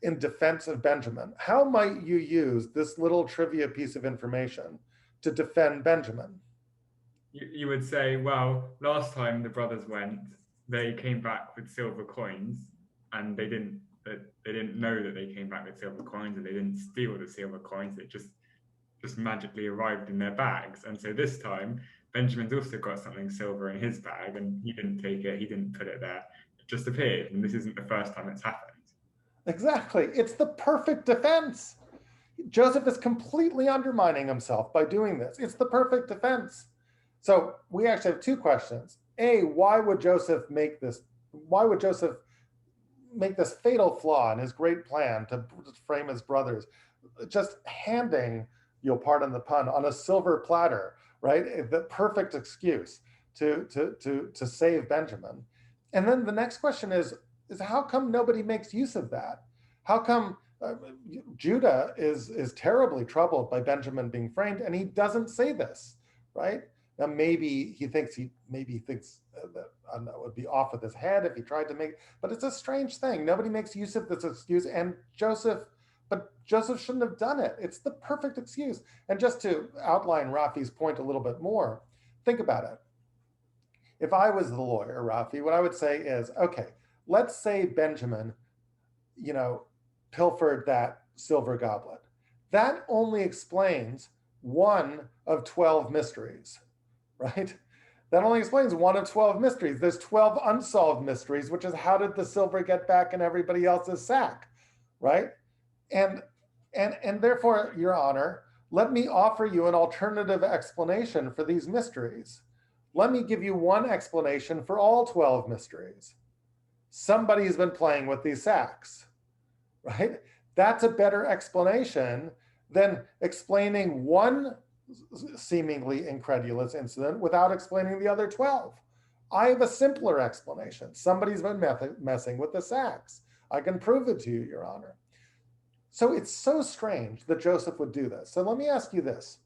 in defense of Benjamin. How might you use this little trivia piece of information to defend Benjamin? You would say, well, last time the brothers went, they came back with silver coins, and they didn't know that they came back with silver coins, and they didn't steal the silver coins. It just magically arrived in their bags. And so this time, Benjamin's also got something silver in his bag, and he didn't take it, he didn't put it there. It just appeared, and this isn't the first time it's happened. Exactly. It's the perfect defense. Joseph is completely undermining himself by doing this. It's the perfect defense. So we actually have two questions. A, why would Joseph make this fatal flaw in his great plan to frame his brothers, just handing, you'll pardon the pun, on a silver platter, right? The perfect excuse to save Benjamin. And then the next question is how come nobody makes use of that? How come Judah is terribly troubled by Benjamin being framed, and he doesn't say this, right? Now maybe he thinks that I don't know, it would be off with his head if he tried to make, but it's a strange thing. Nobody makes use of this excuse, and Joseph shouldn't have done it. It's the perfect excuse. And just to outline Rafi's point a little bit more, think about it. If I was the lawyer, Rafi, what I would say is, okay, let's say Benjamin, pilfered that silver goblet. That only explains one of 12 mysteries, right? That only explains one of 12 mysteries. There's 12 unsolved mysteries, which is how did the silver get back in everybody else's sack, right? And therefore, Your Honor, let me offer you an alternative explanation for these mysteries. Let me give you one explanation for all 12 mysteries. Somebody's been playing with these sacks, right? That's a better explanation than explaining one seemingly incredulous incident without explaining the other 12. I have a simpler explanation. Somebody's been messing with the sacks. I can prove it to you, Your Honor. So it's so strange that Joseph would do this. So let me ask you this.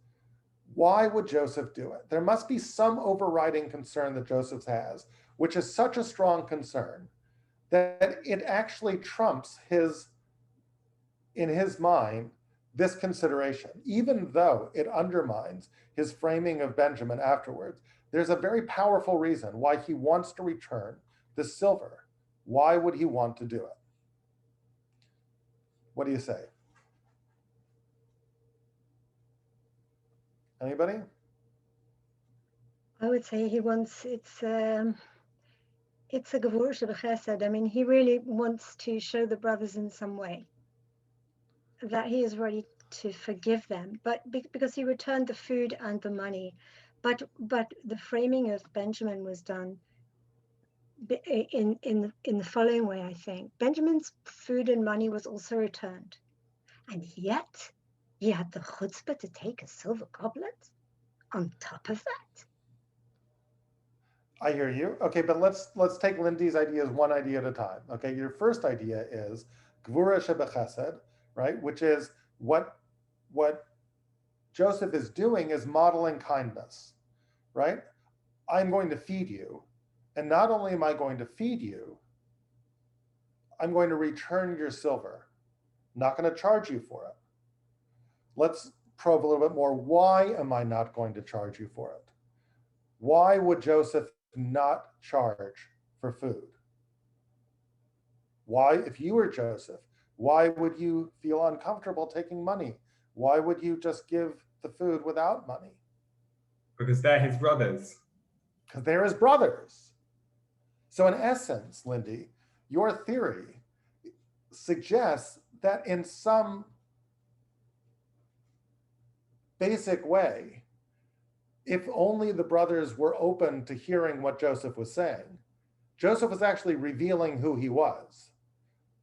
Why would Joseph do it? There must be some overriding concern that Joseph has, which is such a strong concern that it actually trumps in his mind, this consideration, even though it undermines his framing of Benjamin afterwards. There's a very powerful reason why he wants to return the silver. Why would he want to do it? What do you say? Anybody? I would say he wants, it's a Gevurah b'chesed. I mean, he really wants to show the brothers in some way that he is ready to forgive them, but because he returned the food and the money, but the framing of Benjamin was done in the following way. I think Benjamin's food and money was also returned, and yet he had the chutzpah to take a silver goblet. on top of that. I hear you. Okay, but let's take Lindy's ideas one idea at a time. Okay, your first idea is Gvura Shebechesed, right? Which is what Joseph is doing is modeling kindness, right? I'm going to feed you. And not only am I going to feed you, I'm going to return your silver. I'm not going to charge you for it. Let's probe a little bit more. Why am I not going to charge you for it? Why would Joseph not charge for food? Why, if you were Joseph, why would you feel uncomfortable taking money? Why would you just give the food without money? Because they're his brothers. Because they're his brothers. So in essence, Lindy, your theory suggests that in some basic way, if only the brothers were open to hearing what Joseph was saying, Joseph was actually revealing who he was.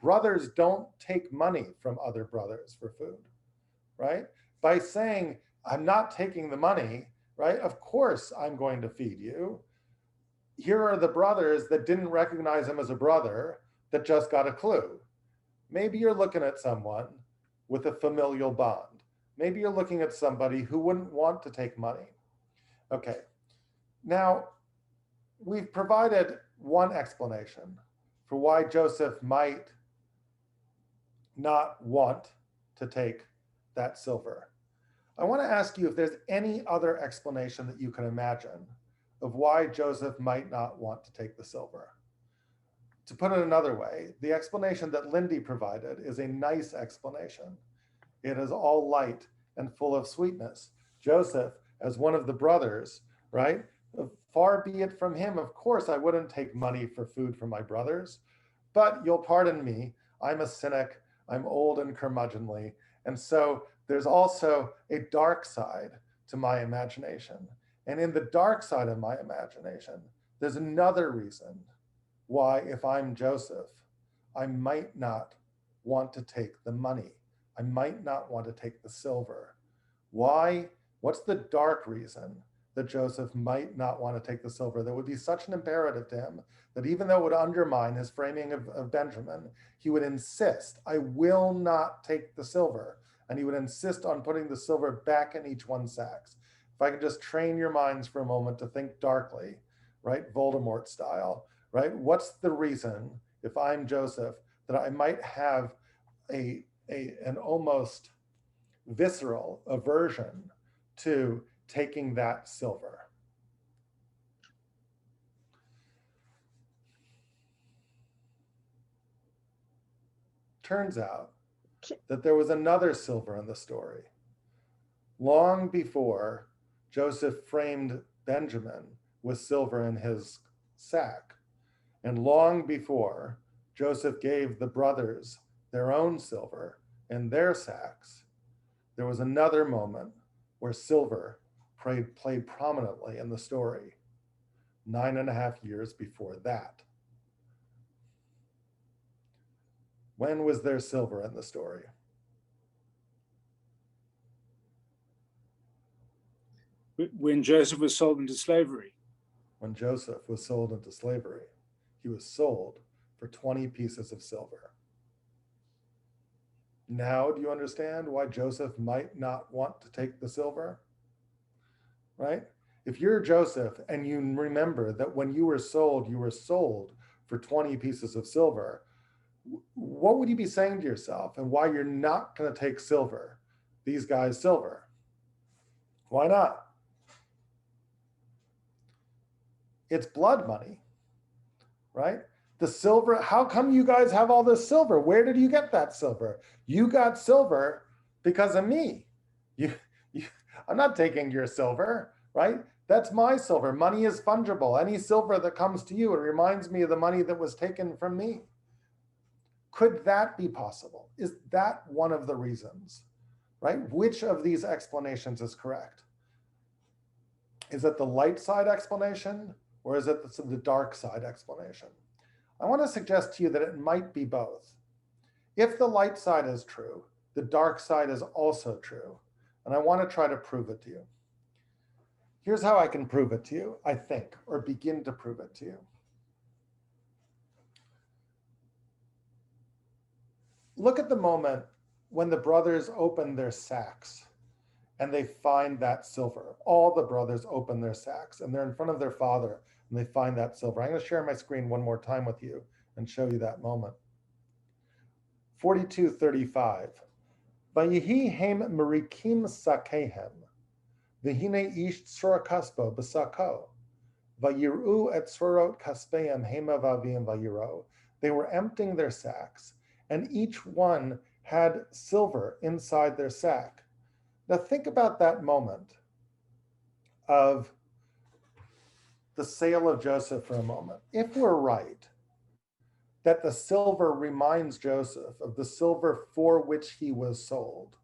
Brothers don't take money from other brothers for food, right? By saying, I'm not taking the money, right? Of course I'm going to feed you. Here are the brothers that didn't recognize him as a brother that just got a clue. Maybe you're looking at someone with a familial bond. Maybe you're looking at somebody who wouldn't want to take money. Okay, now we've provided one explanation for why Joseph might not want to take that silver. I want to ask you if there's any other explanation that you can imagine of why Joseph might not want to take the silver. To put it another way, the explanation that Lindy provided is a nice explanation. It is all light and full of sweetness. Joseph, as one of the brothers, right? Far be it from him, of course, I wouldn't take money for food from my brothers, but you'll pardon me, I'm a cynic, I'm old and curmudgeonly, and so there's also a dark side to my imagination. And in the dark side of my imagination, there's another reason why, if I'm Joseph, I might not want to take the money. I might not want to take the silver. Why? What's the dark reason that Joseph might not want to take the silver? That would be such an imperative to him that even though it would undermine his framing of Benjamin, he would insist, I will not take the silver. And he would insist on putting the silver back in each one's sacks. If I could just train your minds for a moment to think darkly, right? Voldemort style, right? What's the reason, if I'm Joseph, that I might have an almost visceral aversion to taking that silver? Turns out that there was another silver in the story. Long before Joseph framed Benjamin with silver in his sack, and long before Joseph gave the brothers their own silver in their sacks, there was another moment where silver played prominently in the story, 9.5 years before that. When was there silver in the story? When Joseph was sold into slavery. When Joseph was sold into slavery, he was sold for 20 pieces of silver. Now, do you understand why Joseph might not want to take the silver? Right? If you're Joseph and you remember that when you were sold for 20 pieces of silver, what would you be saying to yourself and why you're not going to take silver, these guys' silver? Why not? It's blood money, right? The silver, how come you guys have all this silver? Where did you get that silver? You got silver because of me. I'm not taking your silver, right? That's my silver. Money is fungible. Any silver that comes to you, it reminds me of the money that was taken from me. Could that be possible? Is that one of the reasons, right? Which of these explanations is correct? Is it the light side explanation or is it the dark side explanation? I want to suggest to you that it might be both. If the light side is true, the dark side is also true. And I want to try to prove it to you. Here's how I can prove it to you, I think, or begin to prove it to you. Look at the moment when the brothers open their sacks and they find that silver. All the brothers open their sacks and they're in front of their father and they find that silver. I'm going to share my screen one more time with you and show you that moment. 42:35. Vayihi hem merikim sakehem, v'hine ish tzura kaspo b'sako, vayiru et tzurot kaspeim hema vavim vayiro. They were emptying their sacks, and each one had silver inside their sack. Now think about that moment of the sale of Joseph for a moment. If we're right, that the silver reminds Joseph of the silver for which he was sold,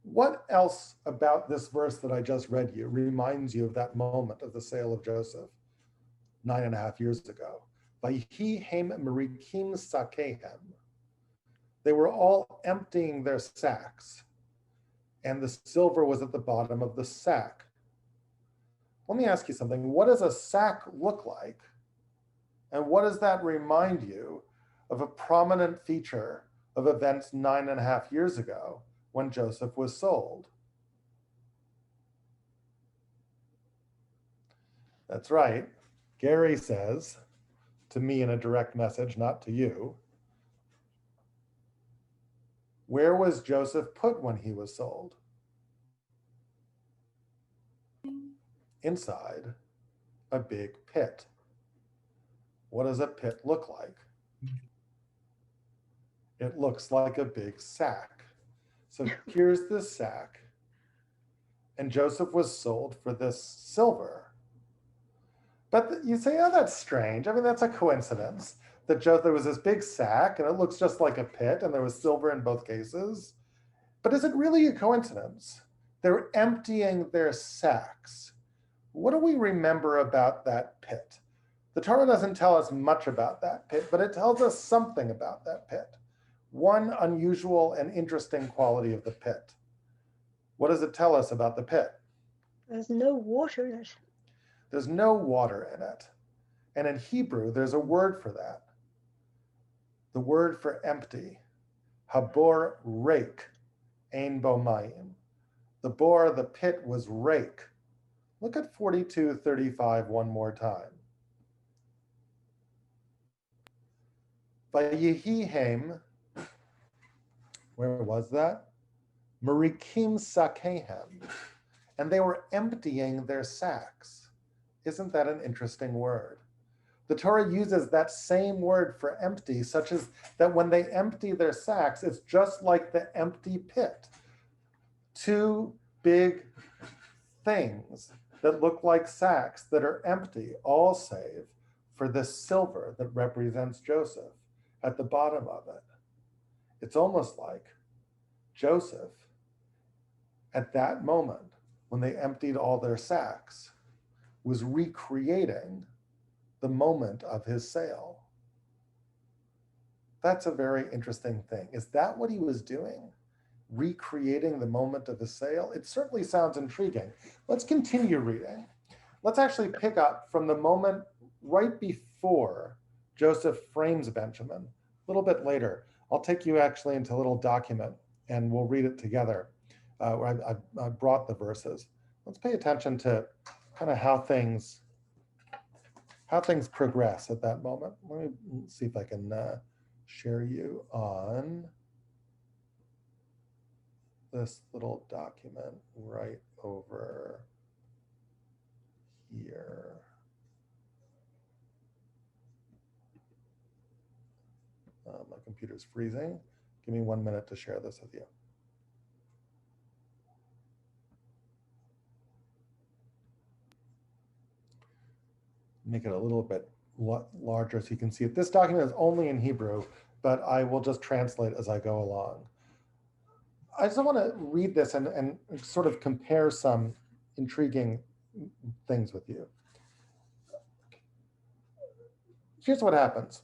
what else about this verse that I just read you reminds you of that moment of the sale of Joseph 9.5 years ago? Vayihi hem merikim sakehem. They were all emptying their sacks, and the silver was at the bottom of the sack. Let me ask you something. What does a sack look like? And what does that remind you of a prominent feature of events 9.5 years ago when Joseph was sold? That's right. Gary says, to me in a direct message, not to you, where was Joseph put when he was sold? Inside a big pit. What does a pit look like? It looks like a big sack. So here's this sack, and Joseph was sold for this silver. But you say, oh, that's strange. I mean, that's a coincidence that there was this big sack and it looks just like a pit and there was silver in both cases. But is it really a coincidence? They're emptying their sacks. What do we remember about that pit? The Torah doesn't tell us much about that pit, but it tells us something about that pit. One unusual and interesting quality of the pit. What does it tell us about the pit? There's no water in it. There's no water in it. And in Hebrew, there's a word for that. The word for empty, habor rake, ein bo mayim. The bore, the pit was rake. Look at 42:35 one more time. Vayihi hem, where was that? Merikim sakehem. And they were emptying their sacks. Isn't that an interesting word? The Torah uses that same word for empty, such as that when they empty their sacks, it's just like the empty pit. Two big things that look like sacks that are empty, all save for this silver that represents Joseph at the bottom of it. It's almost like Joseph, at that moment, when they emptied all their sacks, was recreating the moment of his sale. That's a very interesting thing. Is that what he was doing? Recreating the moment of his sale? It certainly sounds intriguing. Let's continue reading. Let's actually pick up from the moment right before Joseph frames Benjamin. A little bit later, I'll take you actually into a little document and we'll read it together where I brought the verses. Let's pay attention to kind of how things progress at that moment. Let me see if I can share you on this little document right over here. My computer's freezing. Give me 1 minute to share this with you. Make it a little bit larger so you can see it. This document is only in Hebrew, but I will just translate as I go along. I just want to read this and sort of compare some intriguing things with you. Here's what happens.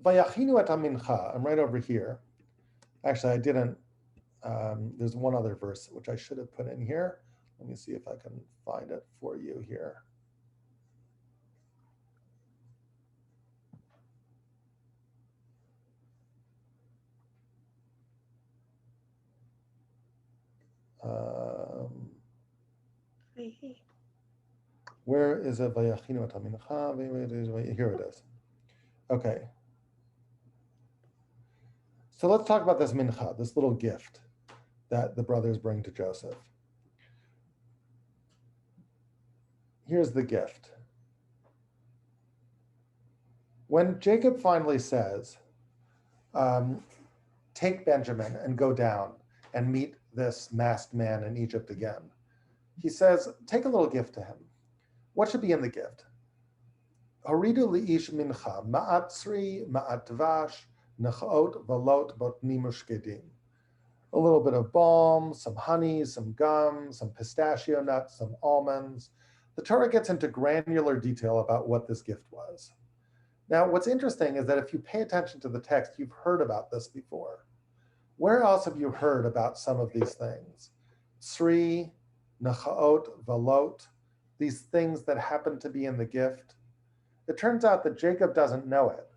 Vayachinu et mincha. I'm right over here. Actually, I didn't. There's one other verse which I should have put in here. Let me see if I can find it for you here. Where is it? Here it is. Okay. So let's talk about this mincha, this little gift that the brothers bring to Joseph. Here's the gift. When Jacob finally says, take Benjamin and go down and meet this masked man in Egypt again, he says, take a little gift to him. What should be in the gift? Horidu li'ish mincha, ma'atzri, ma'atvash, nechot, valot, botni mushkedim. A little bit of balm, some honey, some gum, some pistachio nuts, some almonds. The Torah gets into granular detail about what this gift was. Now, what's interesting is that if you pay attention to the text, you've heard about this before. Where else have you heard about some of these things? Tzri, nechaot, valot, these things that happen to be in the gift. It turns out that Jacob doesn't know it.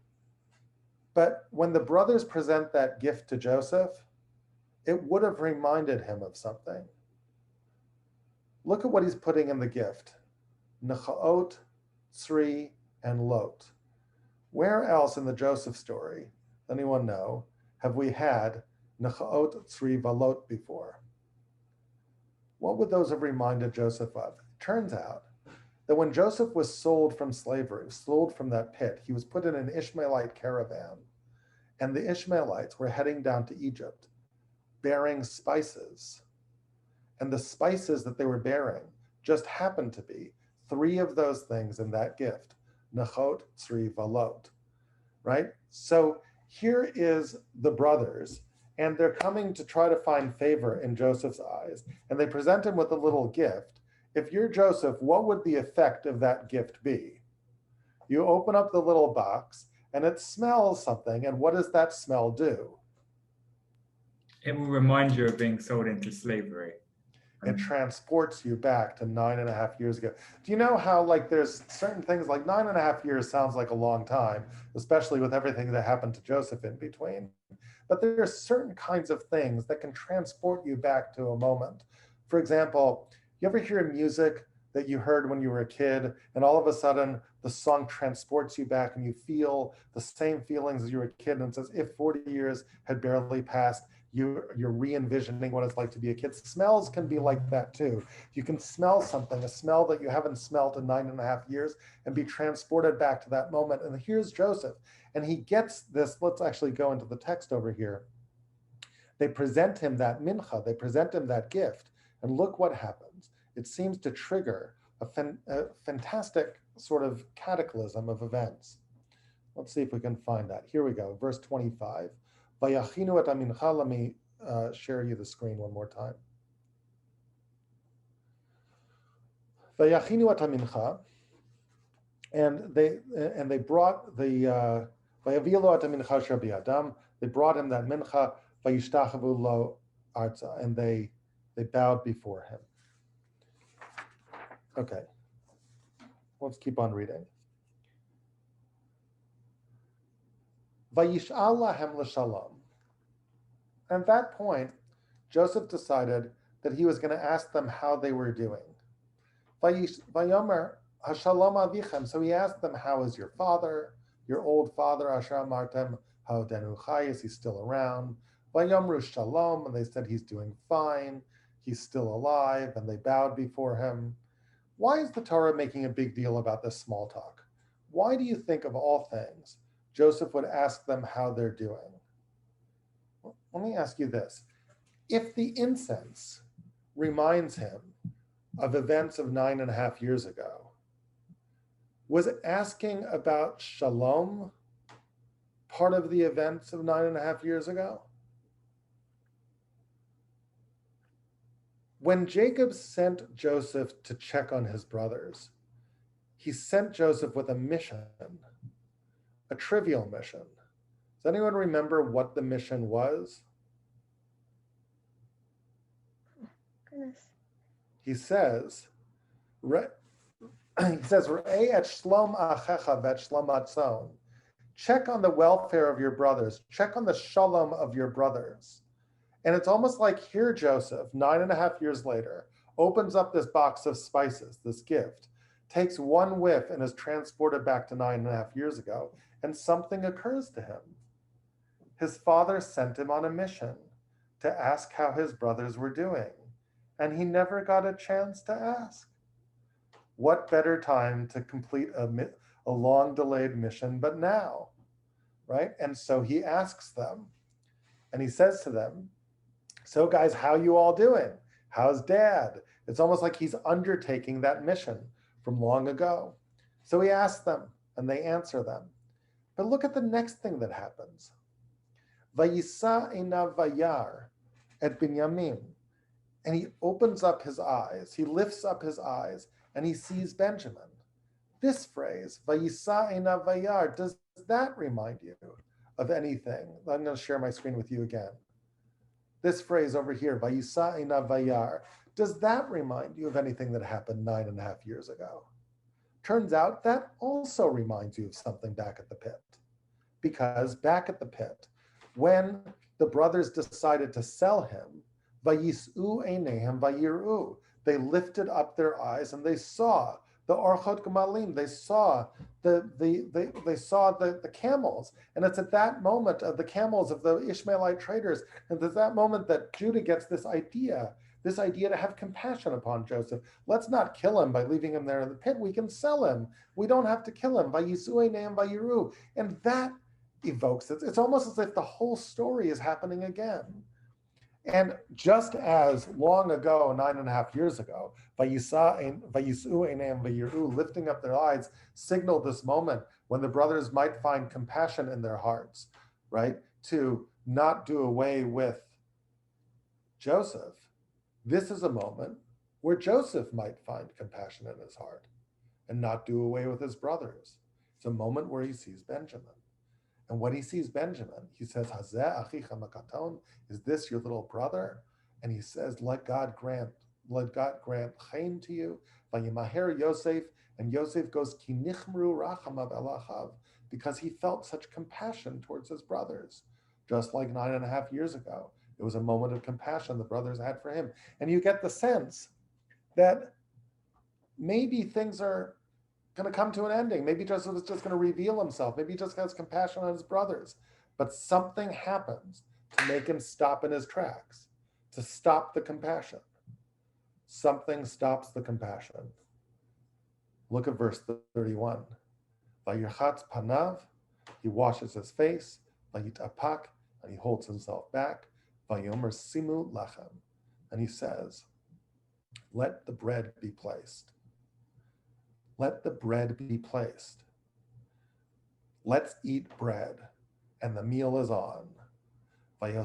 But when the brothers present that gift to Joseph, it would have reminded him of something. Look at what he's putting in the gift. Nechaot, tzri, and lot. Where else in the Joseph story, anyone know, have we had nechaot, tzri, valot before? What would those have reminded Joseph of? It turns out that when Joseph was sold from slavery, sold from that pit, he was put in an Ishmaelite caravan, and the Ishmaelites were heading down to Egypt, bearing spices. And the spices that they were bearing just happened to be three of those things in that gift, Nechot, Tzri, Valot, right? So here is the brothers, and they're coming to try to find favor in Joseph's eyes, and they present him with a little gift. If you're Joseph, what would the effect of that gift be? You open up the little box, and it smells something, and what does that smell do? It will remind you of being sold into slavery. It transports you back to 9.5 years ago. Do you know how, like, there's certain things, like 9.5 years sounds like a long time, especially with everything that happened to Joseph in between. But there are certain kinds of things that can transport you back to a moment. For example, you ever hear music that you heard when you were a kid, and all of a sudden the song transports you back and you feel the same feelings as you were a kid, and it's as if 40 years had barely passed. You're re-envisioning what it's like to be a kid. Smells can be like that too. You can smell something, a smell that you haven't smelled in 9.5 years, and be transported back to that moment. And here's Joseph, and he gets this. Let's actually go into the text over here. They present him that mincha, they present him that gift, and look what happens. It seems to trigger a fantastic sort of cataclysm of events. Let's see if we can find that. Here we go, verse 25. Vayachinu et mincha. Let me share you the screen one more time. Vayachinu et mincha, and they brought the vayavilu et mincha asher bi'adam. They brought him that mincha. Vayishtachavu lo arza, and they bowed before him. Okay, let's keep on reading. Vayish'al lahem l'shalom. At that point, Joseph decided that he was going to ask them how they were doing. Vayomer hashalom avichem. So he asked them, how is your father, your old father, asher amartem ha'odenu chai, is he still around? Vayomru shalom, and they said he's doing fine, he's still alive, and they bowed before him. Why is the Torah making a big deal about this small talk? Why do you think, of all things, Joseph would ask them how they're doing? Well, let me ask you this. If the incense reminds him of events of 9.5 years ago, was asking about shalom part of the events of 9.5 years ago? When Jacob sent Joseph to check on his brothers, he sent Joseph with a mission, a trivial mission. Does anyone remember what the mission was? Goodness. He says, "Re'eh et shlom achecha v'et shlom atzon." Check on the welfare of your brothers. Check on the shalom of your brothers. And it's almost like here Joseph, 9.5 years later, opens up this box of spices, this gift, takes one whiff and is transported back to 9.5 years ago, and something occurs to him. His father sent him on a mission to ask how his brothers were doing, and he never got a chance to ask. What better time to complete a long-delayed mission but now, right? And so he asks them, and he says to them, so guys, how you all doing? How's dad? It's almost like he's undertaking that mission from long ago. So he asks them, and they answer them. But look at the next thing that happens. Vayisa einav vayar et Binyamin. And he opens up his eyes, he lifts up his eyes, and he sees Benjamin. This phrase, Vayisa einav vayar, does that remind you of anything? I'm going to share my screen with you again. This phrase over here, Vayisa einav vayar, does that remind you of anything that happened 9.5 years ago? Turns out that also reminds you of something back at the pit. Because back at the pit, when the brothers decided to sell him, Vayis'u einehem vayiru, they lifted up their eyes and they saw the orchot gemalim, they saw the camels. And it's at that moment of the camels of the Ishmaelite traders, and at that moment that Judah gets this idea to have compassion upon Joseph. Let's not kill him by leaving him there in the pit. We can sell him. We don't have to kill him. Vayis'u einehem vayiru. And that evokes it. It's almost as if the whole story is happening again. And just as long ago, 9.5 years ago, Vayis'u einehem vayiru, lifting up their eyes, signaled this moment when the brothers might find compassion in their hearts, right? To not do away with Joseph. This is a moment where Joseph might find compassion in his heart and not do away with his brothers. It's a moment where he sees Benjamin. And when he sees Benjamin, he says, Hazeh achicha makaton, is this your little brother? And he says, let God grant chaim to you. Vayimaher Yosef, and Yosef goes, ki nichmru rachamav elachav, because he felt such compassion towards his brothers. Just like 9.5 years ago, it was a moment of compassion the brothers had for him. And you get the sense that maybe things are going to come to an ending. Maybe Joseph is just going to reveal himself. Maybe he just has compassion on his brothers. But something happens to make him stop in his tracks, to stop the compassion. Something stops the compassion. Look at verse 31. Vayirchatz panav, he washes his face. Vayitapak, and he holds himself back. Vayomer simu lachem, and he says, let the bread be placed. Let the bread be placed. Let's eat bread. And the meal is on. And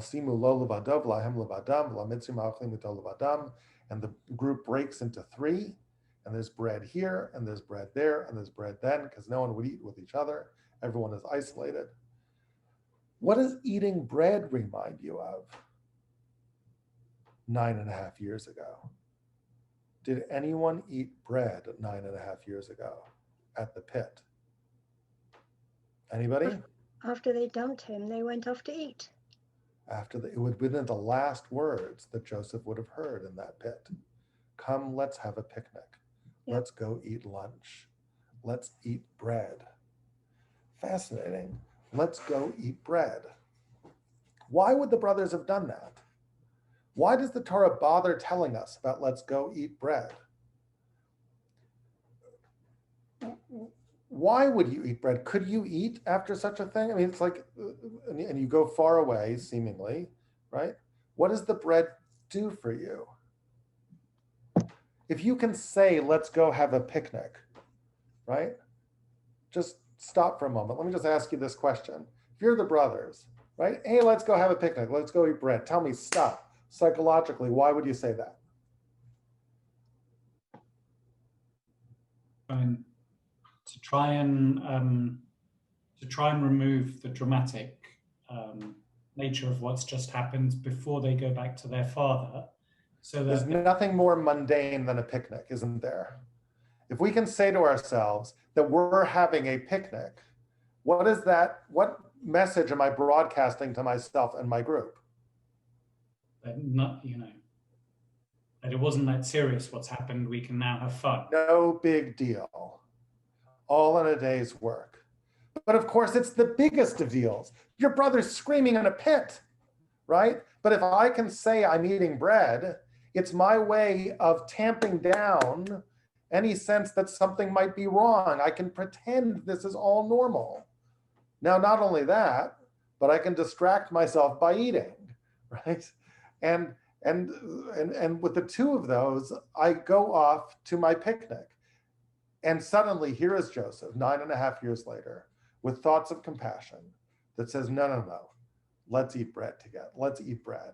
the group breaks into three. And there's bread here, and there's bread there, and there's bread then, because no one would eat with each other. Everyone is isolated. What does eating bread remind you of 9.5 years ago? Did anyone eat bread 9.5 years ago at the pit? Anybody? After they dumped him, they went off to eat. It would have been the last words that Joseph would have heard in that pit. Come, let's have a picnic. Yep. Let's go eat lunch. Let's eat bread. Fascinating. Let's go eat bread. Why would the brothers have done that? Why does the Torah bother telling us about let's go eat bread? Why would you eat bread? Could you eat after such a thing? I mean, it's like, and you go far away, seemingly, right? What does the bread do for you? If you can say, let's go have a picnic, right? Just stop for a moment. Let me just ask you this question. If you're the brothers, right? Hey, let's go have a picnic. Let's go eat bread. Tell me, stop. Psychologically, why would you say that? To try and remove the dramatic nature of what's just happened before they go back to their father. So There's that nothing more mundane than a picnic, isn't there? If we can say to ourselves that we're having a picnic, what is that? What message am I broadcasting to myself and my group? that not, that it wasn't that serious what's happened. We can now have fun. No big deal. All in a day's work. But of course, it's the biggest of deals. Your brother's screaming in a pit, right? But if I can say I'm eating bread, it's my way of tamping down any sense that something might be wrong. I can pretend this is all normal. Now, not only that, but I can distract myself by eating, right? And with the two of those, I go off to my picnic. And suddenly here is Joseph, 9.5 years later, with thoughts of compassion that says, no, let's eat bread together. Let's eat bread.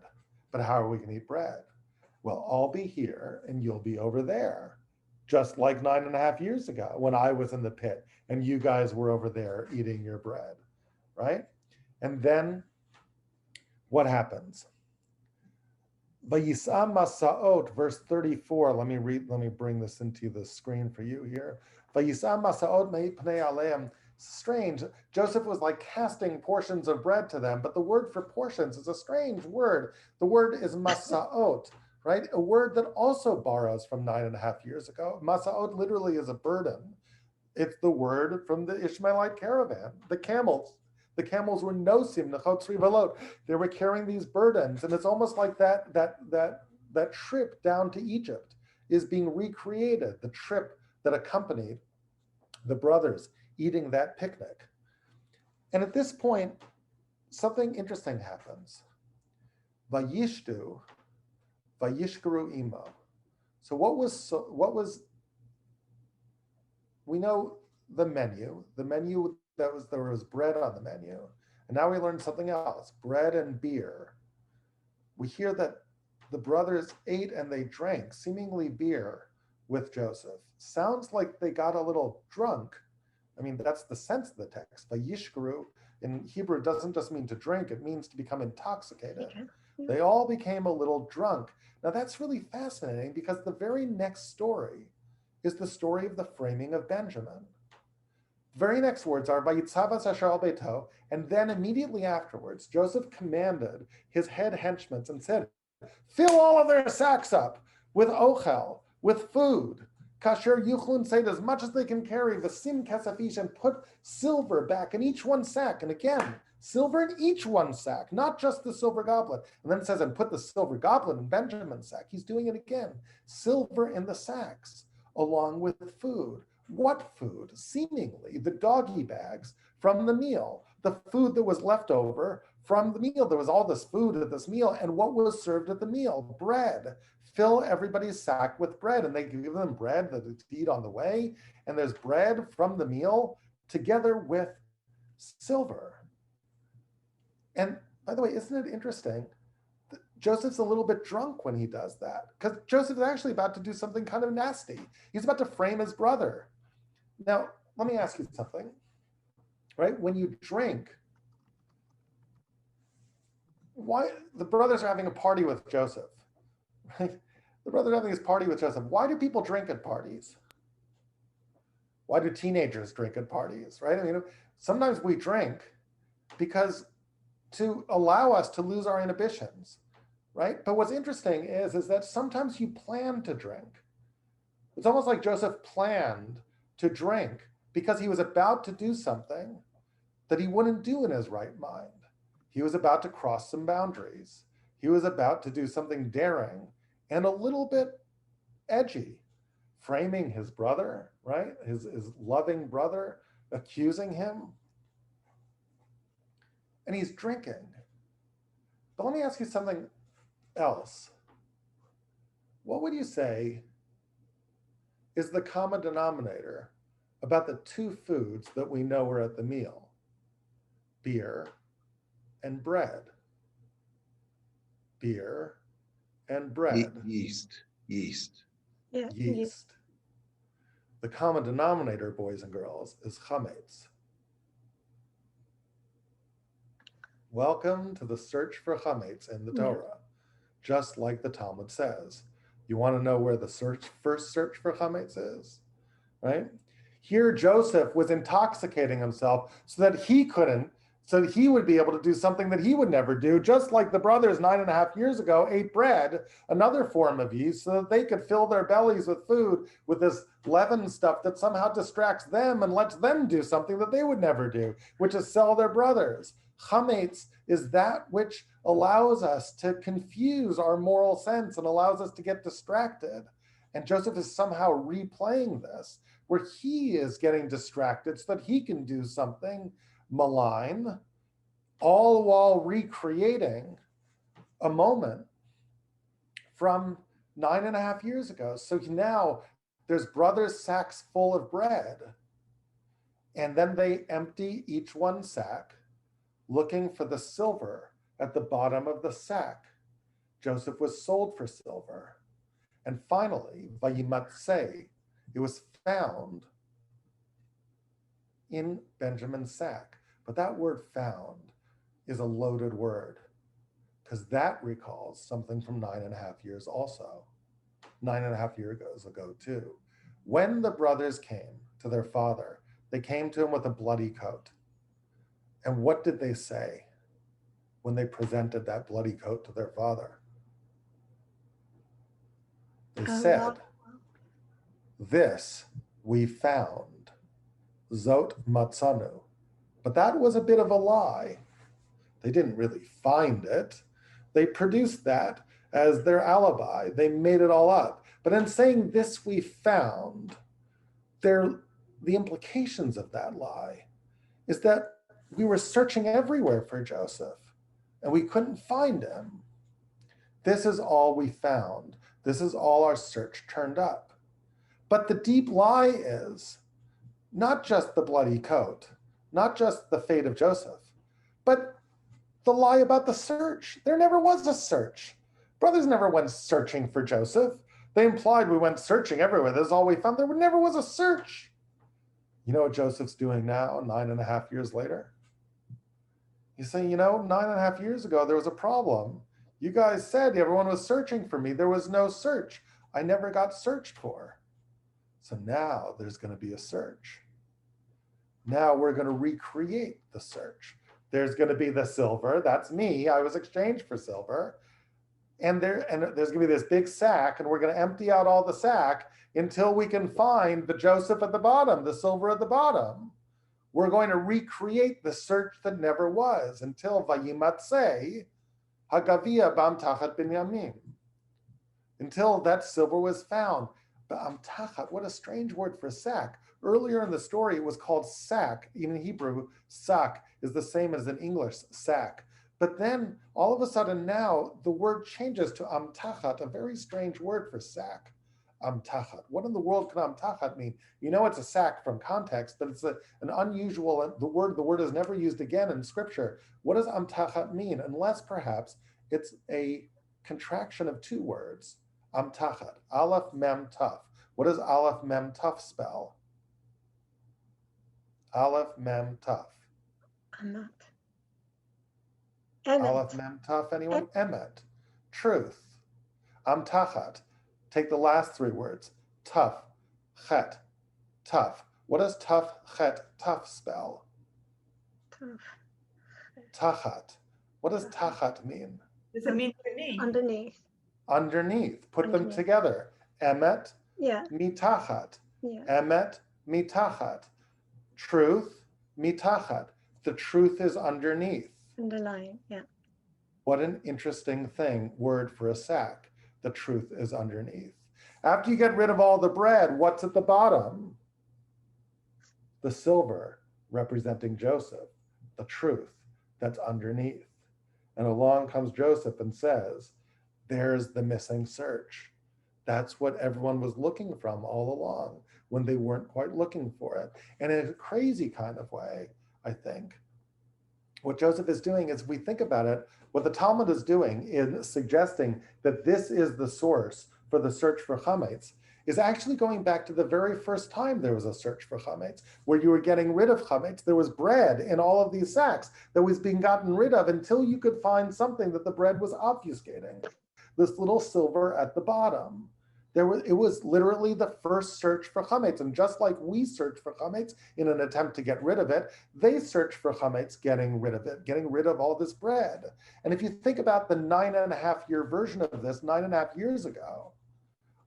But how are we gonna eat bread? Well, I'll be here and you'll be over there. Just like 9.5 years ago when I was in the pit and you guys were over there eating your bread, right? And then what happens? Vayisam Masaot, verse 34. Let me bring this into the screen for you here. Vayisam Masaot me'ipnei aleim. Strange. Joseph was like casting portions of bread to them, but the word for portions is a strange word. The word is masaot, right? A word that also borrows from 9.5 years ago. Masaot literally is a burden. It's the word from the Ishmaelite caravan, the camels. The camels were nosim, nechotzri velot. They were carrying these burdens, and it's almost like that trip down to Egypt is being recreated, the trip that accompanied the brothers eating that picnic. And at this point, something interesting happens. Vayishtu, vayishkaru imo. So what was, we know the menu there was bread on the menu. And now we learned something else, bread and beer. We hear that the brothers ate and they drank, seemingly beer, with Joseph. Sounds like they got a little drunk. I mean, that's the sense of the text. Vayishkaru in Hebrew doesn't just mean to drink, it means to become intoxicated. They all became a little drunk. Now that's really fascinating because the very next story is the story of the framing of Benjamin. Very next words are Vayitzavas asher al beito, and then immediately afterwards, Joseph commanded his head henchmen and said, fill all of their sacks up with ochel, with food. Kasher yuchlun said as much as they can carry, v'sim kasafish, and put silver back in each one sack. And again, silver in each one sack, not just the silver goblet. And then it says, and put the silver goblet in Benjamin's sack. He's doing it again. Silver in the sacks, along with food. What food? Seemingly the doggy bags from the meal, the food that was left over from the meal. There was all this food at this meal, and what was served at the meal? Bread. Fill everybody's sack with bread, and they give them bread that to eat on the way, and there's bread from the meal together with silver. And by the way, isn't it interesting? Joseph's a little bit drunk when he does that, because Joseph's actually about to do something kind of nasty. He's about to frame his brother. Now, let me ask you something, right? When you drink, why the brothers are having a party with Joseph, right? The brothers are having his party with Joseph. Why do people drink at parties? Why do teenagers drink at parties, right? I mean, sometimes we drink because to allow us to lose our inhibitions, right? But what's interesting is that sometimes you plan to drink. It's almost like Joseph planned to drink because he was about to do something that he wouldn't do in his right mind. He was about to cross some boundaries. He was about to do something daring and a little bit edgy, framing his brother, right? His loving brother, accusing him. And he's drinking. But let me ask you something else. What would you say is the common denominator about the two foods that we know were at the meal? Beer and bread. Beer and bread. Yeast. Yeah. Yeast. The common denominator, boys and girls, is chametz. Welcome to the search for Chametz in the Torah, just like the Talmud says. You want to know where the first search for Chametz is, right? Here, Joseph was intoxicating himself so that he would be able to do something that he would never do, just like the brothers 9.5 years ago ate bread, another form of yeast, so that they could fill their bellies with food with this leaven stuff that somehow distracts them and lets them do something that they would never do, which is sell their brothers. Chametz is that which allows us to confuse our moral sense and allows us to get distracted. And Joseph is somehow replaying this, where he is getting distracted so that he can do something malign, all while recreating a moment from 9.5 years ago. So now there's brothers' sacks full of bread, and then they empty each one sack, looking for the silver at the bottom of the sack. Joseph was sold for silver. And finally, Vayimatzeh, it was found in Benjamin's sack. But that word found is a loaded word, because that recalls something from 9.5 years also. 9.5 years ago too. When the brothers came to their father, they came to him with a bloody coat. And what did they say when they presented that bloody coat to their father? They said, "This we found, Zot Matzanu." But that was a bit of a lie. They didn't really find it. They produced that as their alibi. They made it all up. But in saying "this we found," the implications of that lie is that we were searching everywhere for Joseph and we couldn't find him. This is all we found. This is all our search turned up. But the deep lie is not just the bloody coat, not just the fate of Joseph, but the lie about the search. There never was a search. Brothers never went searching for Joseph. They implied we went searching everywhere. This is all we found. There never was a search. You know what Joseph's doing now, 9.5 years later? He's saying, 9.5 years ago, there was a problem. You guys said everyone was searching for me. There was no search. I never got searched for. So now there's going to be a search. Now we're going to recreate the search. There's going to be the silver. That's me. I was exchanged for silver. And there's going to be this big sack, and we're going to empty out all the sack until we can find the Joseph at the bottom, the silver at the bottom. We're going to recreate the search that never was until Vayimatzeh Hagavia Bam Tachat Binyamin. Until that silver was found. Bam Tachat, what a strange word for sack. Earlier in the story, it was called sack. Even in Hebrew, sak is the same as in English, sack. But then all of a sudden now the word changes to amtachat, a very strange word for sack. Amtachat. What in the world can amtachat mean? It's a sack from context, but it's an unusual, the word is never used again in scripture. What does amtachat mean? Unless perhaps it's a contraction of two words. Amtachat, aleph mem taf. What does aleph mem taf spell? Aleph mem taf. Emet. Aleph mem taf, anyone? Emet. Truth. Amtachat. Take the last three words. Taf, chet, taf. What does taf, chet, taf spell? Tachat. What does tachat mean? Does it mean underneath? Underneath. Underneath. Put them together. Emet, mitachat. Yeah. Emet, mitachat. Truth, mitachat. The truth is underneath. Underlying, yeah. What an interesting word for a sack. The truth is underneath. After you get rid of all the bread, what's at the bottom? The silver, representing Joseph. The truth that's underneath. And along comes Joseph and says, there's the missing search. That's what everyone was looking from all along when they weren't quite looking for it. And in a crazy kind of way, I think, what Joseph is doing is, we think about it, what the Talmud is doing in suggesting that this is the source for the search for Chametz is actually going back to the very first time there was a search for chametz, where you were getting rid of chametz. There was bread in all of these sacks that was being gotten rid of until you could find something that the bread was obfuscating. This little silver at the bottom. It was literally the first search for chametz. And just like we search for chametz in an attempt to get rid of it, they search for chametz getting rid of it, getting rid of all this bread. And if you think about the 9.5-year version of this 9.5 years ago,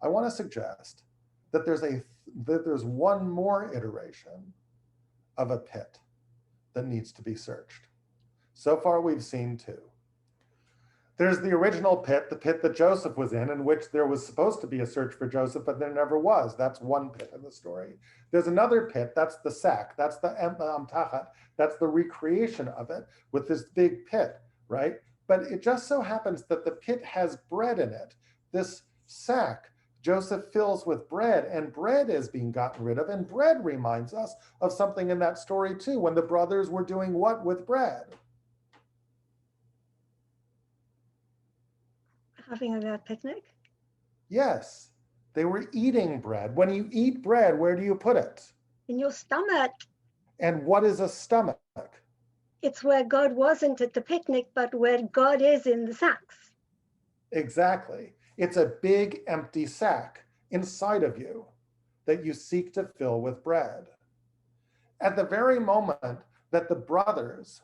I want to suggest that there's one more iteration of a pit that needs to be searched. So far, we've seen 2. There's the original pit, the pit that Joseph was in which there was supposed to be a search for Joseph, but there never was. That's one pit in the story. There's another pit, that's the sack, that's the amtachat, that's the recreation of it with this big pit, right? But it just so happens that the pit has bread in it. This sack, Joseph fills with bread, and bread is being gotten rid of, and bread reminds us of something in that story too, when the brothers were doing what with bread? Having a picnic? Yes, they were eating bread. When you eat bread, where do you put it? In your stomach. And what is a stomach? It's where God wasn't at the picnic, but where God is in the sacks. Exactly. It's a big empty sack inside of you that you seek to fill with bread. At the very moment that the brothers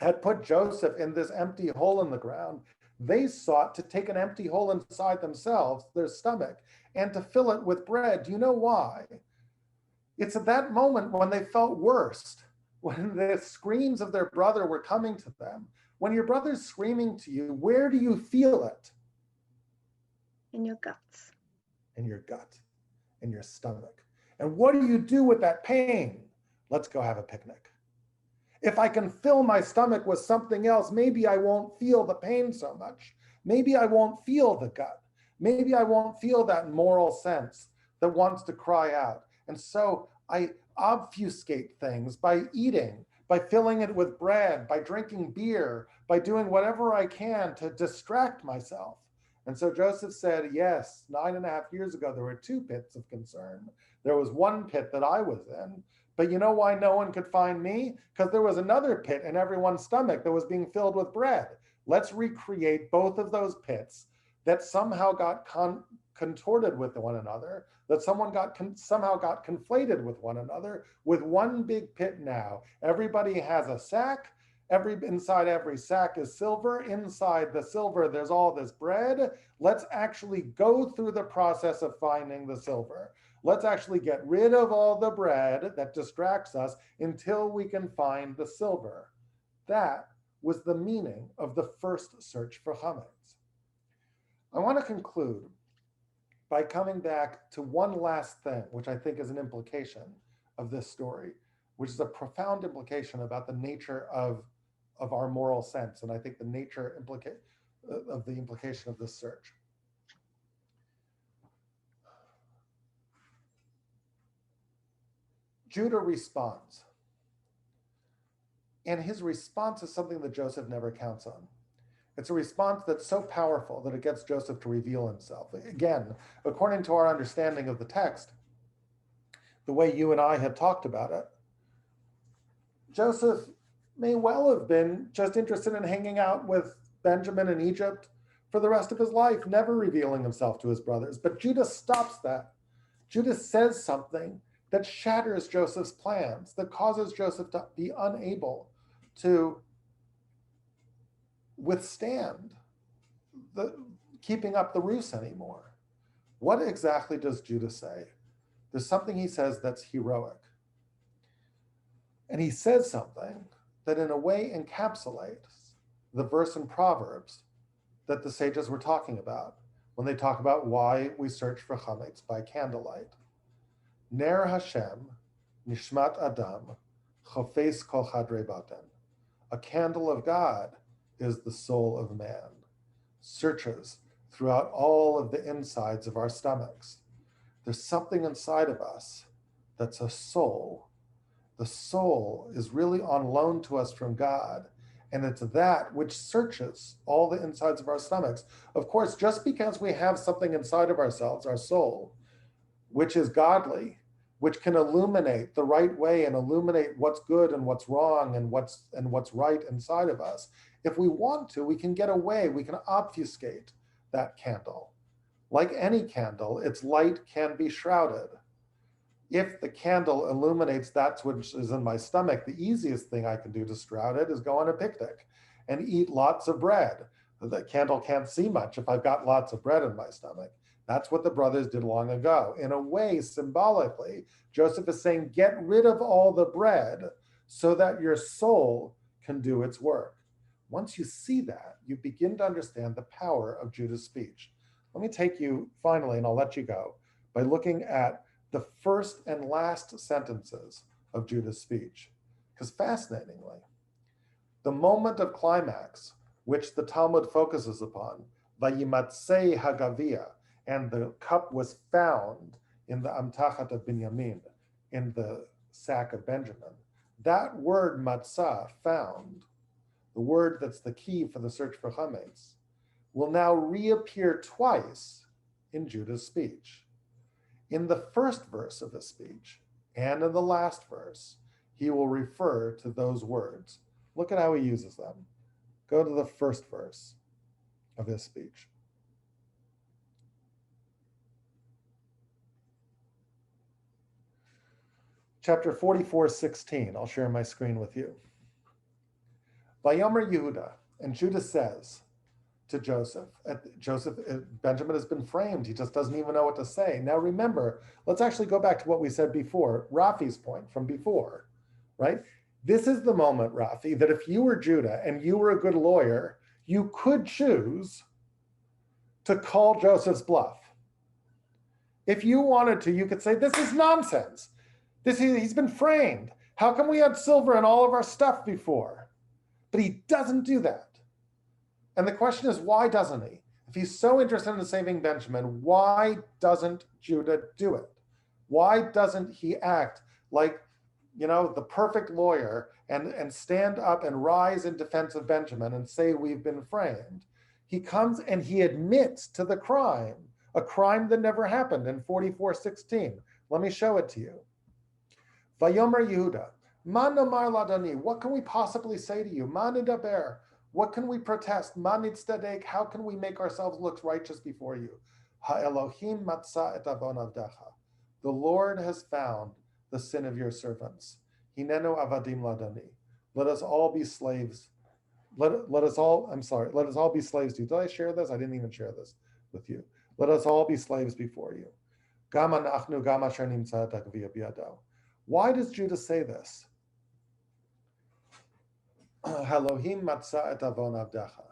had put Joseph in this empty hole in the ground, they sought to take an empty hole inside themselves, their stomach, and to fill it with bread. Do you know why? It's at that moment when they felt worst, when the screams of their brother were coming to them. When your brother's screaming to you, where do you feel it? In your guts. In your gut, in your stomach. And what do you do with that pain? Let's go have a picnic. If I can fill my stomach with something else, maybe I won't feel the pain so much. Maybe I won't feel the gut. Maybe I won't feel that moral sense that wants to cry out. And so I obfuscate things by eating, by filling it with bread, by drinking beer, by doing whatever I can to distract myself. And so Joseph said, yes, 9.5 years ago, there were 2 pits of concern. There was one pit that I was in. But you know why no one could find me? Because there was another pit in everyone's stomach that was being filled with bread. Let's recreate both of those pits that somehow got contorted with one another, that somehow got conflated with one another, with one big pit now. Everybody has a sack. Inside every sack is silver. Inside the silver, there's all this bread. Let's actually go through the process of finding the silver. Let's actually get rid of all the bread that distracts us until we can find the silver. That was the meaning of the first search for chametz. I want to conclude by coming back to one last thing, which I think is an implication of this story, which is a profound implication about the nature of our moral sense, and I think the nature of the implication of this search. Judah responds. And his response is something that Joseph never counts on. It's a response that's so powerful that it gets Joseph to reveal himself. Again, according to our understanding of the text, the way you and I have talked about it, Joseph may well have been just interested in hanging out with Benjamin in Egypt for the rest of his life, never revealing himself to his brothers. But Judah stops that. Judah says something that shatters Joseph's plans, that causes Joseph to be unable to withstand keeping up the ruse anymore. What exactly does Judah say? There's something he says that's heroic. And he says something that in a way encapsulates the verse in Proverbs that the sages were talking about when they talk about why we search for chametz by candlelight. Ner Hashem, Nishmat Adam, Chofes Kol Chadrei Baten. A candle of God is the soul of man, searches throughout all of the insides of our stomachs. There's something inside of us that's a soul. The soul is really on loan to us from God, and it's that which searches all the insides of our stomachs. Of course, just because we have something inside of ourselves, our soul, which is godly, which can illuminate the right way and illuminate what's good and what's wrong and what's right inside of us. If we want to, we can get away, we can obfuscate that candle. Like any candle, its light can be shrouded. If the candle illuminates that which is in my stomach, the easiest thing I can do to shroud it is go on a picnic and eat lots of bread. The candle can't see much if I've got lots of bread in my stomach. That's what the brothers did long ago. In a way, symbolically, Joseph is saying, get rid of all the bread so that your soul can do its work. Once you see that, you begin to understand the power of Judah's speech. Let me take you finally, and I'll let you go, by looking at the first and last sentences of Judah's speech. Because fascinatingly, the moment of climax, which the Talmud focuses upon, Vayimatsei Hagavia, and the cup was found in the Amtachat of Binyamin, in the sack of Benjamin. That word matzah, found, the word that's the key for the search for Chametz, will now reappear twice in Judah's speech. In the first verse of his speech and in the last verse, he will refer to those words. Look at how he uses them. Go to the first verse of his speech. Chapter 44:16. I'll share my screen with you. Vayomer Yehuda, and Judah says to Joseph, Benjamin has been framed. He just doesn't even know what to say. Now remember, let's actually go back to what we said before, Rafi's point from before, right? This is the moment, Rafi, that if you were Judah and you were a good lawyer, you could choose to call Joseph's bluff. If you wanted to, you could say, this is nonsense. He's been framed. How come we had silver in all of our stuff before? But he doesn't do that. And the question is, why doesn't he? If he's so interested in saving Benjamin, why doesn't Judah do it? Why doesn't he act like, the perfect lawyer and stand up and rise in defense of Benjamin and say we've been framed? He comes and he admits to the crime, a crime that never happened in 44:16. Let me show it to you. Vayomer Yehuda, Ma nomar ladani, what can we possibly say to you? Ma nidaber, what can we protest? Ma nitzedek, how can we make ourselves look righteous before you? Ha Elohim matza et avon avdecha, the Lord has found the sin of your servants. Hinenu avadim ladani, let us all be slaves. Let us all be slaves to you. Did I share this? I didn't even share this with you. Let us all be slaves before you. Gam anachnu gam asher nimtza et hagavia biyado. Why does Judah say this? Elohim matzah et avon avdecha.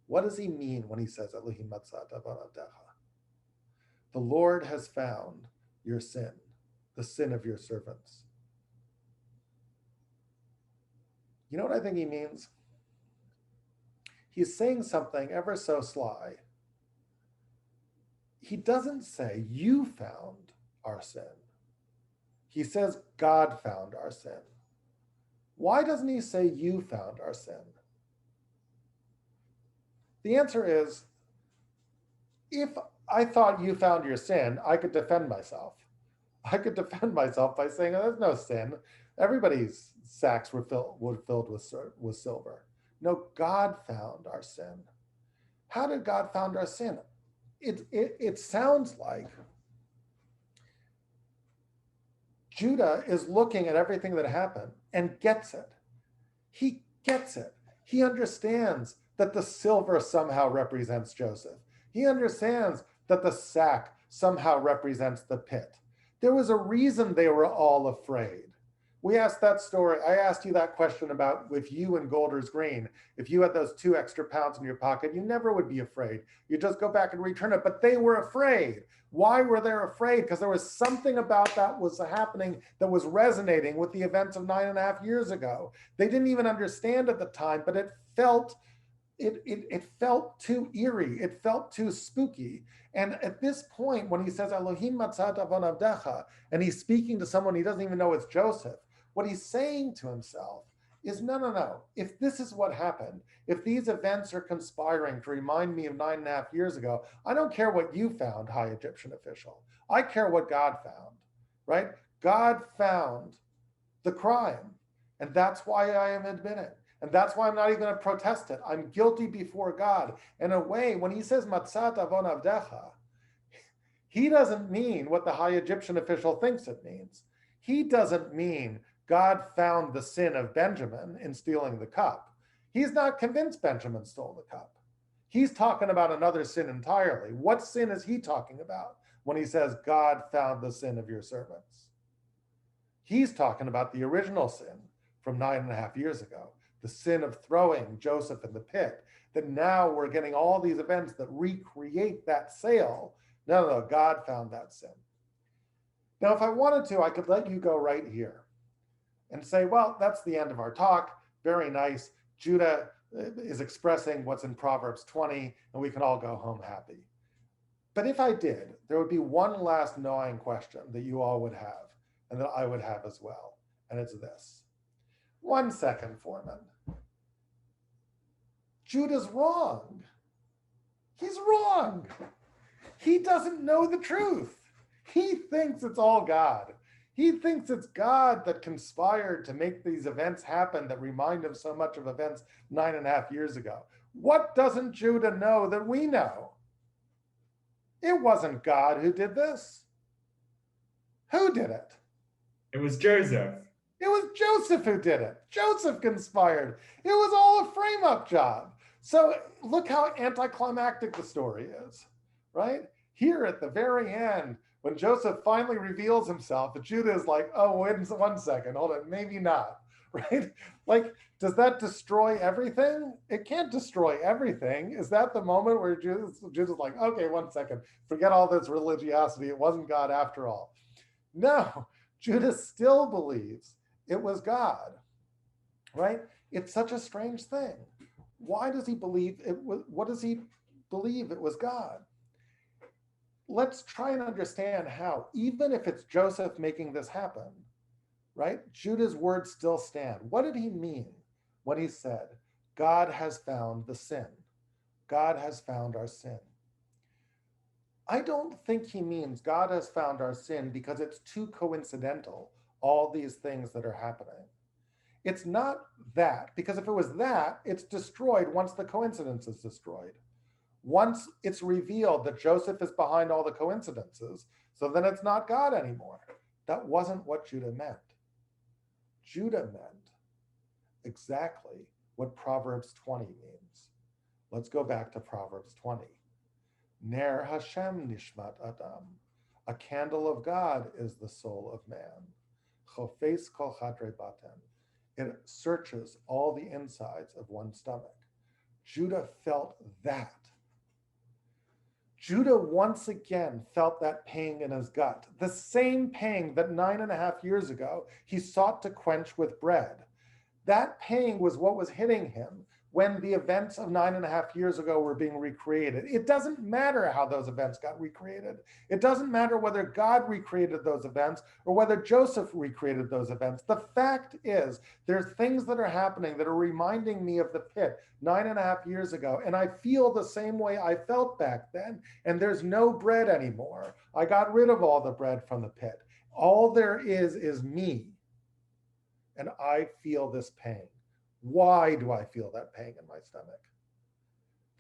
What does he mean when he says Elohim matzah et avon avdecha? The Lord has found your sin, the sin of your servants. You know what I think he means? He's saying something ever so sly. He doesn't say, you found our sin. He says, God found our sin. Why doesn't he say, you found our sin? The answer is, if I thought you found your sin, I could defend myself. I could defend myself by saying, there's no sin. Everybody's sacks were filled with silver. No, God found our sin. How did God found our sin? It sounds like Judah is looking at everything that happened and gets it. He gets it. He understands that the silver somehow represents Joseph. He understands that the sack somehow represents the pit. There was a reason they were all afraid. We asked that story. I asked you that question about if you and Golders Green, if you had those 2 extra pounds in your pocket, you never would be afraid. You just go back and return it, but they were afraid. Why were they afraid? Because there was something about that was happening that was resonating with the events of 9.5 years ago. They didn't even understand at the time, but it felt too eerie. It felt too spooky. And at this point, when he says, Elohim matzah avon avdecha, and he's speaking to someone he doesn't even know it's Joseph, what he's saying to himself is no. If this is what happened, if these events are conspiring to remind me of 9.5 years ago, I don't care what you found, high Egyptian official. I care what God found, right? God found the crime, and that's why I am admitting. And that's why I'm not even going to protest it. I'm guilty before God. In a way, when he says matzat avon avdecha, he doesn't mean what the high Egyptian official thinks it means. He doesn't mean God found the sin of Benjamin in stealing the cup. He's not convinced Benjamin stole the cup. He's talking about another sin entirely. What sin is he talking about when he says God found the sin of your servants? He's talking about the original sin from 9.5 years ago, the sin of throwing Joseph in the pit, that now we're getting all these events that recreate that sale. No, God found that sin. Now, if I wanted to, I could let you go right here and say, well, that's the end of our talk. Very nice. Judah is expressing what's in Proverbs 20, and we can all go home happy. But if I did, there would be one last gnawing question that you all would have, and that I would have as well. And it's this. 1 second, Foreman. Judah's wrong. He's wrong. He doesn't know the truth. He thinks it's all God. He thinks it's God that conspired to make these events happen that remind him so much of events 9.5 years ago. What doesn't Judah know that we know? It wasn't God who did this. Who did it? It was Joseph. It was Joseph who did it. Joseph conspired. It was all a frame-up job. So look how anticlimactic the story is, right? Here at the very end, when Joseph finally reveals himself, Judah is like, oh, wait 1 second, hold on, maybe not, right? Like, does that destroy everything? It can't destroy everything. Is that the moment where Judah's like, okay, 1 second, forget all this religiosity, it wasn't God after all. No, Judah still believes it was God, right? It's such a strange thing. Why does he believe it was, what does he believe it was God? Let's try and understand how, even if it's Joseph making this happen, right? Judah's words still stand. What did he mean when he said, God has found the sin? God has found our sin. I don't think he means God has found our sin because it's too coincidental, all these things that are happening. It's not that, because if it was that, it's destroyed once the coincidence is destroyed. Once it's revealed that Joseph is behind all the coincidences, so then it's not God anymore. That wasn't what Judah meant. Judah meant exactly what Proverbs 20 means. Let's go back to Proverbs 20. Ner Hashem nishmat Adam. A candle of God is the soul of man. Chofes kol chadrei baten. It searches all the insides of one's stomach. Judah felt that. Judah once again felt that pang in his gut, the same pang that 9.5 years ago he sought to quench with bread. That pang was what was hitting him when the events of 9.5 years ago were being recreated. It doesn't matter how those events got recreated. It doesn't matter whether God recreated those events or whether Joseph recreated those events. The fact is, there's things that are happening that are reminding me of the pit 9.5 years ago, and I feel the same way I felt back then, and there's no bread anymore. I got rid of all the bread from the pit. All there is me, and I feel this pain. Why do I feel that pain in my stomach?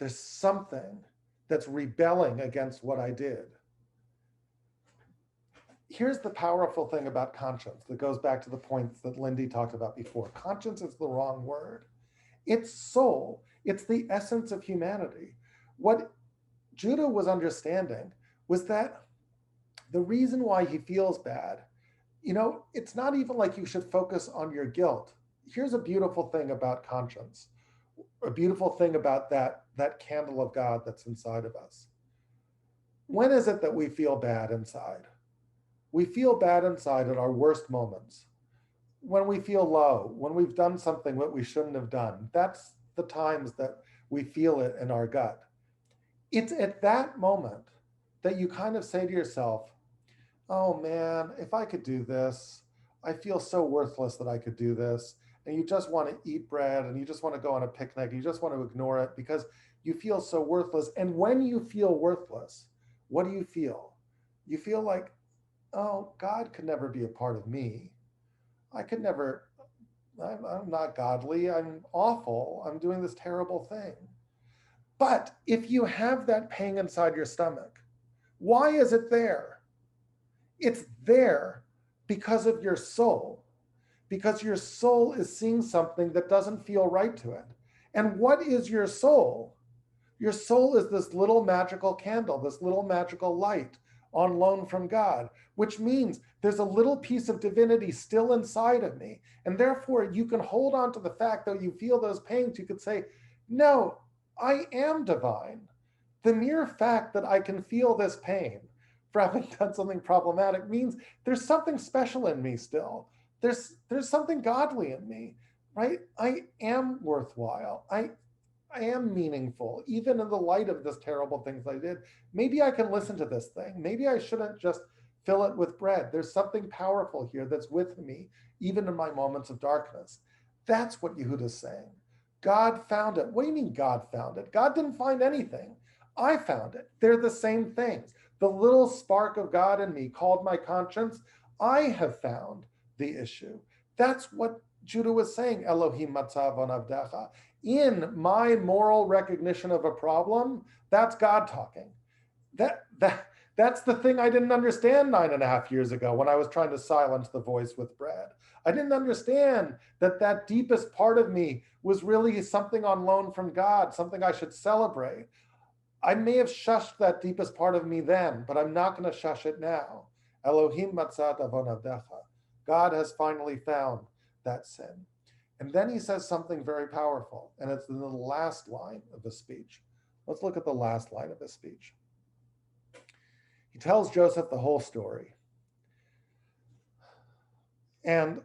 There's something that's rebelling against what I did. Here's the powerful thing about conscience that goes back to the points that Lindy talked about before. Conscience is the wrong word. It's soul. It's the essence of humanity. What Judah was understanding was that the reason why he feels bad, it's not even like you should focus on your guilt. Here's a beautiful thing about conscience, a beautiful thing about that candle of God that's inside of us. When is it that we feel bad inside? We feel bad inside at our worst moments. When we feel low, when we've done something that we shouldn't have done. That's the times that we feel it in our gut. It's at that moment that you kind of say to yourself, oh man, if I could do this, I feel so worthless that I could do this. and you just want to eat bread and you just want to go on a picnic, you just want to ignore it because you feel so worthless. And when you feel worthless, what do you feel? You feel like, oh, God could never be a part of me. I could never, I'm not godly, I'm awful, I'm doing this terrible thing. But if you have that pain inside your stomach, why is it there? It's there because of your soul, because your soul is seeing something that doesn't feel right to it. And what is your soul? Your soul is this little magical candle, this little magical light on loan from God, which means there's a little piece of divinity still inside of me. And therefore, you can hold on to the fact that you feel those pains. You could say, no, I am divine. The mere fact that I can feel this pain for having done something problematic means there's something special in me still. There's something godly in me, right? I am worthwhile. I am meaningful, even in the light of this terrible things I did. Maybe I can listen to this thing. Maybe I shouldn't just fill it with bread. There's something powerful here that's with me, even in my moments of darkness. That's what Yehuda's saying. God found it. What do you mean God found it? God didn't find anything. I found it. They're the same things. The little spark of God in me called my conscience. I have found the issue. That's what Judah was saying, Elohim matzav avdecha. In my moral recognition of a problem, that's God talking. That's the thing I didn't understand 9.5 years ago when I was trying to silence the voice with bread. I didn't understand that that deepest part of me was really something on loan from God, something I should celebrate. I may have shushed that deepest part of me then, but I'm not going to shush it now. Elohim matzat avon avdecha. God has finally found that sin. And then he says something very powerful, and it's in the last line of the speech. Let's look at the last line of the speech. He tells Joseph the whole story. And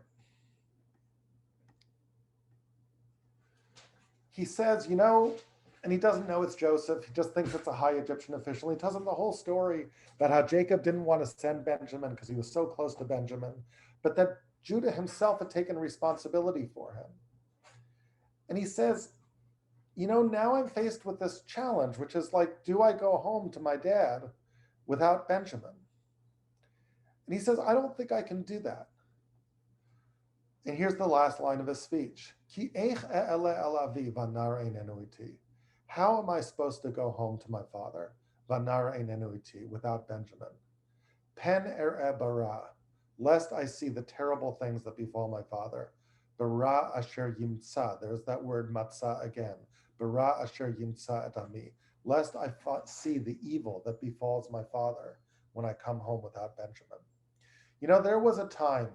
he says, you know, and he doesn't know it's Joseph. He just thinks it's a high Egyptian official. He tells him the whole story about how Jacob didn't want to send Benjamin because he was so close to Benjamin, but that Judah himself had taken responsibility for him. And he says, you know, now I'm faced with this challenge, which is like, do I go home to my dad without Benjamin? And he says, I don't think I can do that. And here's the last line of his speech. How am I supposed to go home to my father without Benjamin? Pen bara, lest I see the terrible things that befall my father. Bara asher yimtza, there's that word matzah again. Bara asher yimtza etami, lest I see the evil that befalls my father when I come home without Benjamin. You know, there was a time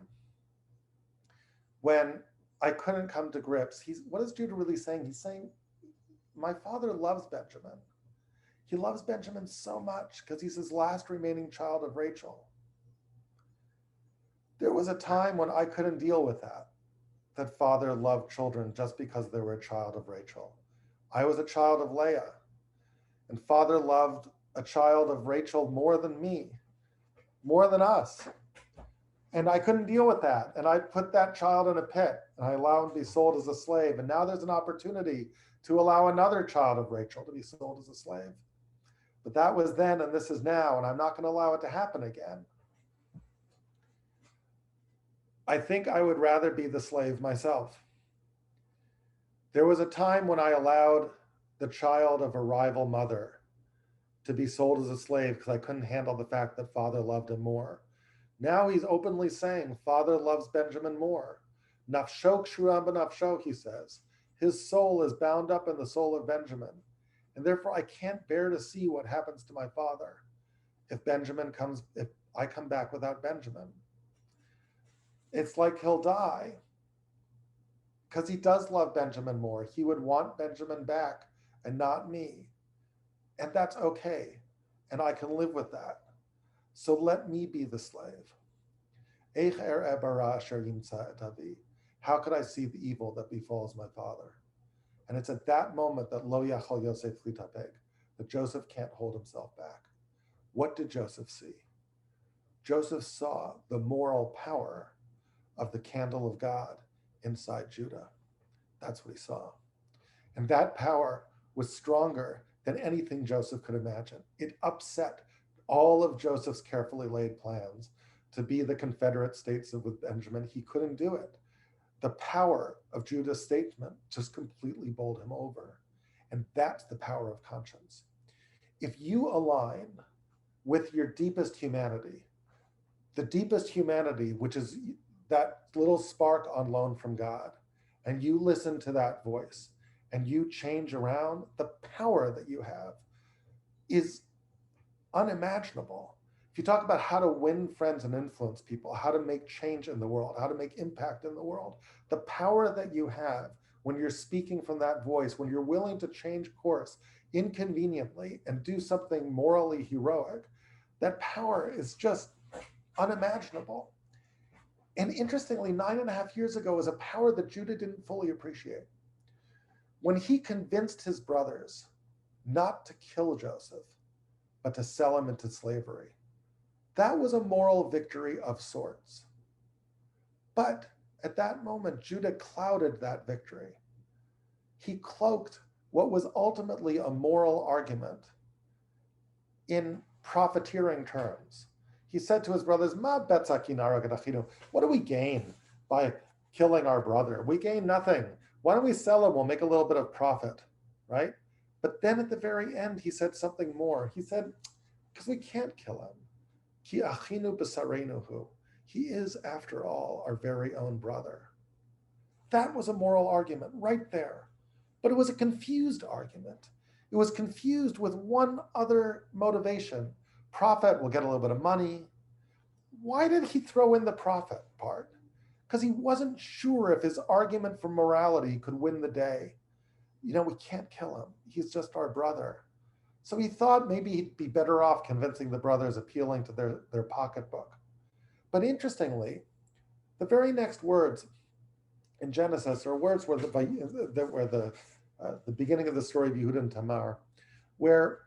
when I couldn't come to grips. What is Judah really saying? He's saying, my father loves Benjamin. He loves Benjamin so much because he's his last remaining child of Rachel. There was a time when I couldn't deal with that father loved children just because they were a child of Rachel. I was a child of Leah, and father loved a child of Rachel more than me, more than us. And I couldn't deal with that. And I put that child in a pit and I allowed him to be sold as a slave. And now there's an opportunity to allow another child of Rachel to be sold as a slave. But that was then and this is now, and I'm not going to allow it to happen again. I think I would rather be the slave myself. There was a time when I allowed the child of a rival mother to be sold as a slave because I couldn't handle the fact that father loved him more. Now he's openly saying, father loves Benjamin more. Nafsho kshuram b'nafsho, he says. His soul is bound up in the soul of Benjamin. And therefore I can't bear to see what happens to my father if I come back without Benjamin. It's like he'll die because he does love Benjamin more. He would want Benjamin back and not me. And that's okay. And I can live with that. So let me be the slave. How could I see the evil that befalls my father? And it's at that moment that Lo Yachal Yosef Litapeg, that Joseph can't hold himself back. What did Joseph see? Joseph saw the moral power of the candle of God inside Judah. That's what he saw. And that power was stronger than anything Joseph could imagine. It upset all of Joseph's carefully laid plans to be the Confederate States with Benjamin. He couldn't do it. The power of Judah's statesman just completely bowled him over. And that's the power of conscience. If you align with your deepest humanity, the deepest humanity, which is that little spark on loan from God, and you listen to that voice and you change around, the power that you have is unimaginable. If you talk about how to win friends and influence people, how to make change in the world, how to make impact in the world, the power that you have when you're speaking from that voice, when you're willing to change course inconveniently and do something morally heroic, that power is just unimaginable. And interestingly, 9.5 years ago was a power that Judah didn't fully appreciate. When he convinced his brothers not to kill Joseph, but to sell him into slavery, that was a moral victory of sorts. But at that moment, Judah clouded that victory. He cloaked what was ultimately a moral argument in profiteering terms. He said to his brothers, "Ma betzakinara gadachinu." What do we gain by killing our brother? We gain nothing. Why don't we sell him? We'll make a little bit of profit, right? But then at the very end, he said something more. He said, because we can't kill him. Ki achinu b'sarenuhu. He is, after all, our very own brother. That was a moral argument right there. But it was a confused argument. It was confused with one other motivation. Profit, we'll get a little bit of money. Why did he throw in the profit part? Because he wasn't sure if his argument for morality could win the day. You know, we can't kill him. He's just our brother. So he thought maybe he'd be better off convincing the brothers, appealing to their pocketbook. But interestingly, the very next words in Genesis are words where the beginning of the story of Yehuda and Tamar, where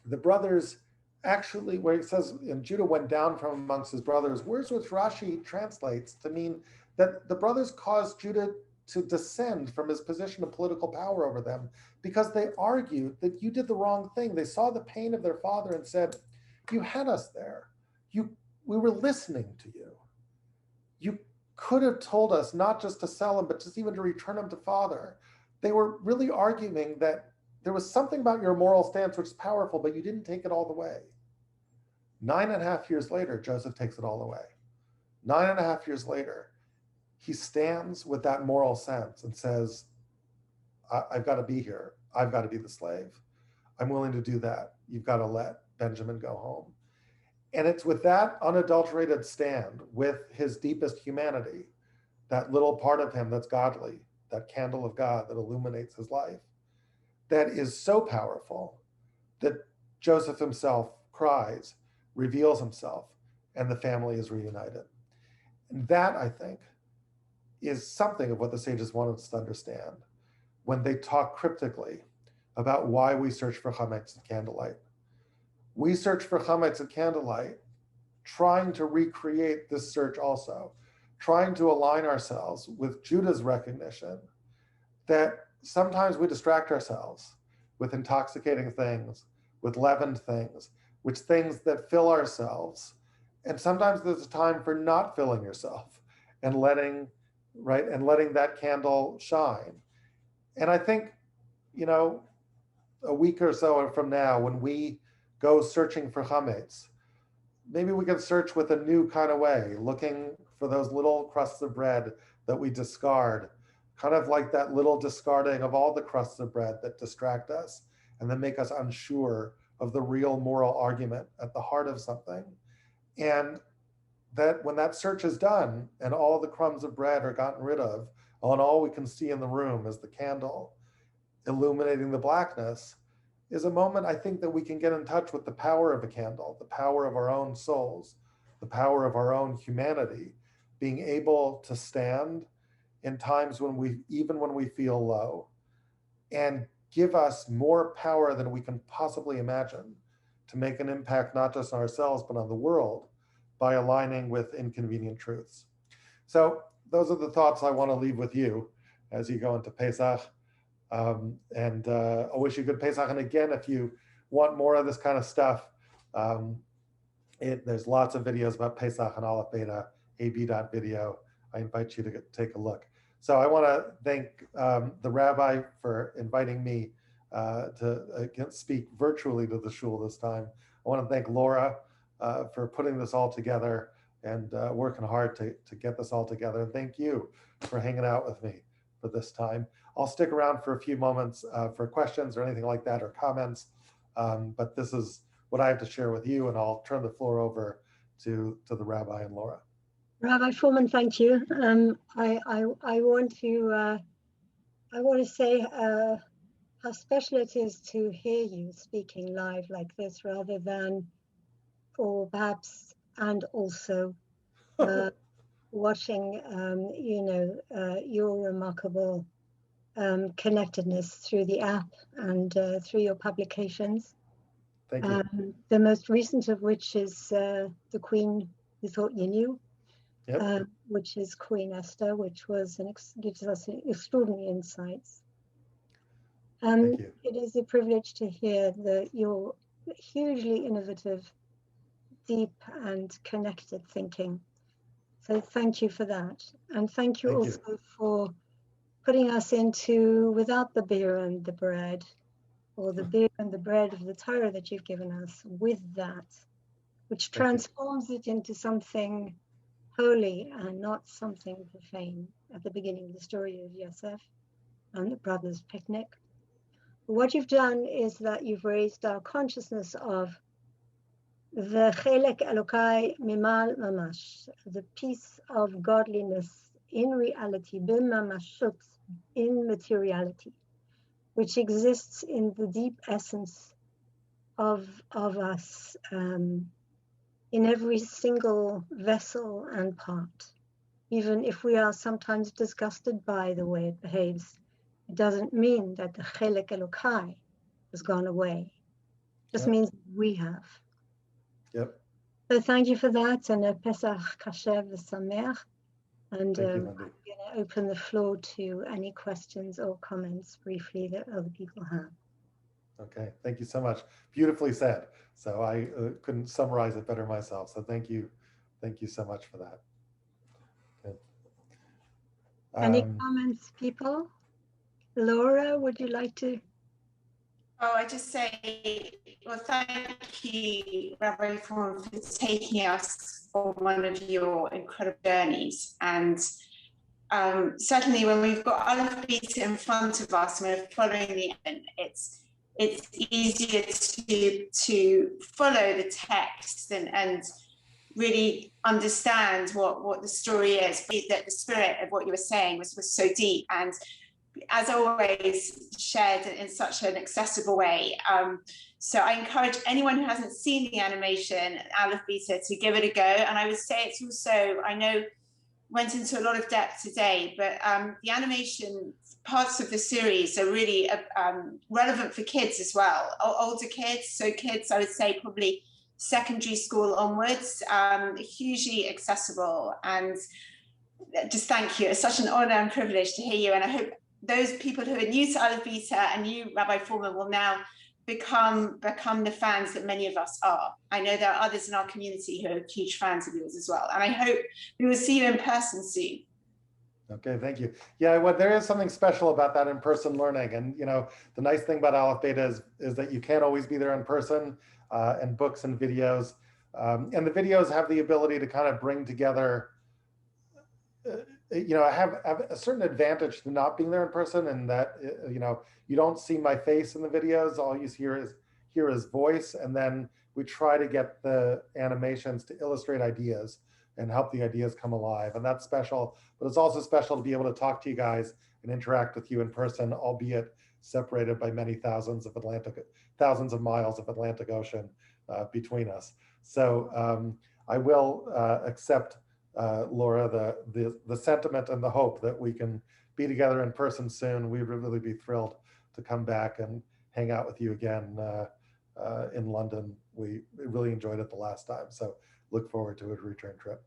the brothers actually, where it says, and Judah went down from amongst his brothers, words which Rashi translates to mean that the brothers caused Judah to descend from his position of political power over them because they argued that you did the wrong thing. They saw the pain of their father and said, you had us there. We were listening to you. You could have told us not just to sell him, but just even to return him to father. They were really arguing that there was something about your moral stance which is powerful, but you didn't take it all the way. 9.5 years later, Joseph takes it all the way. 9.5 years later, he stands with that moral sense and says, I've got to be here. I've got to be the slave. I'm willing to do that. You've got to let Benjamin go home. And it's with that unadulterated stand with his deepest humanity, that little part of him that's godly, that candle of God that illuminates his life, that is so powerful that Joseph himself cries, reveals himself, and the family is reunited. And that, I think, is something of what the sages wanted us to understand when they talk cryptically about why we search for Chametz and candlelight. We search for Chametz and candlelight, trying to recreate this search also, trying to align ourselves with Judah's recognition that sometimes we distract ourselves with intoxicating things, with leavened things, with things that fill ourselves. And sometimes there's a time for not filling yourself and letting that candle shine. And I think, a week or so from now, when we go searching for Chametz, maybe we can search with a new kind of way, looking for those little crusts of bread that we discard, kind of like that little discarding of all the crusts of bread that distract us and then make us unsure of the real moral argument at the heart of something. And that when that search is done and all the crumbs of bread are gotten rid of, and all we can see in the room is the candle illuminating the blackness, is a moment I think that we can get in touch with the power of a candle, the power of our own souls, the power of our own humanity, being able to stand in times when we feel low, and give us more power than we can possibly imagine to make an impact not just on ourselves, but on the world by aligning with inconvenient truths. So those are the thoughts I want to leave with you as you go into Pesach. I wish you good Pesach. And again, if you want more of this kind of stuff, there's lots of videos about Pesach and Aleph Beta, ab.video. I invite you to take a look. So I want to thank the rabbi for inviting me to speak virtually to the shul this time. I want to thank Laura for putting this all together and working hard to get this all together. And thank you for hanging out with me for this time. I'll stick around for a few moments for questions or anything like that or comments. But this is what I have to share with you, and I'll turn the floor over to the rabbi and Laura. Rabbi Foreman, thank you. I want to say how special it is to hear you speaking live like this, rather than, or perhaps, and also watching, your remarkable connectedness through the app and through your publications. Thank you. The most recent of which is The Queen You Thought You Knew, Yep. which is Queen Esther, which was gives us extraordinary insights. Thank you. It is a privilege to hear your hugely innovative, deep and connected thinking. So thank you for that. And thank you also for putting us into without the beer and the bread, or the beer and the bread of the Torah that you've given us, with that, which transforms it into something holy and not something profane. At the beginning of the story of Yosef and the brothers' picnic. What you've done is that you've raised our consciousness of the chelek Elokai mimal mamash, the piece of godliness in reality, b'mamashut, in materiality, which exists in the deep essence of us, in every single vessel and part. Even if we are sometimes disgusted by the way it behaves, it doesn't mean that the chelek Elokai has gone away. It just means we have. Yep. So thank you for that, and a Pesach Kasher v'Sameach. And I'm going to open the floor to any questions or comments briefly that other people have. Okay, thank you so much. Beautifully said. So I couldn't summarize it better myself. So thank you so much for that. Good. Any comments, people? Laura, would you like to? Oh, I just say, well, thank you, Rabbi Foreman, for taking us on one of your incredible journeys. And certainly when we've got Aleph Beta in front of us and we're following the end, it's easier to follow the text and really understand what the story is. That the spirit of what you were saying was so deep, and as always, shared in such an accessible way. So I encourage anyone who hasn't seen the animation, Aleph Beta, to give it a go. And I would say it's also, I know, went into a lot of depth today, but the animation parts of the series are really relevant for kids as well, older kids. So kids, I would say probably secondary school onwards, hugely accessible. And just thank you. It's such an honor and privilege to hear you. And I hope those people who are new to Aleph Beta and you, Rabbi Foreman, will now become the fans that many of us are. I know there are others in our community who are huge fans of yours as well. And I hope we will see you in person soon. Okay, thank you. Yeah, well, there is something special about that in-person learning. And, you know, the nice thing about Aleph Beta is that you can't always be there in person, and books and videos. And the videos have the ability to kind of bring together, you know, I have a certain advantage to not being there in person, and that, you know, you don't see my face in the videos. All you hear is voice. And then we try to get the animations to illustrate ideas and help the ideas come alive. And that's special, but it's also special to be able to talk to you guys and interact with you in person, albeit separated by many thousands of miles of Atlantic Ocean between us. So I will accept, Laura, the sentiment and the hope that we can be together in person soon. We would really be thrilled to come back and hang out with you again in London. We really enjoyed it the last time. So look forward to a return trip.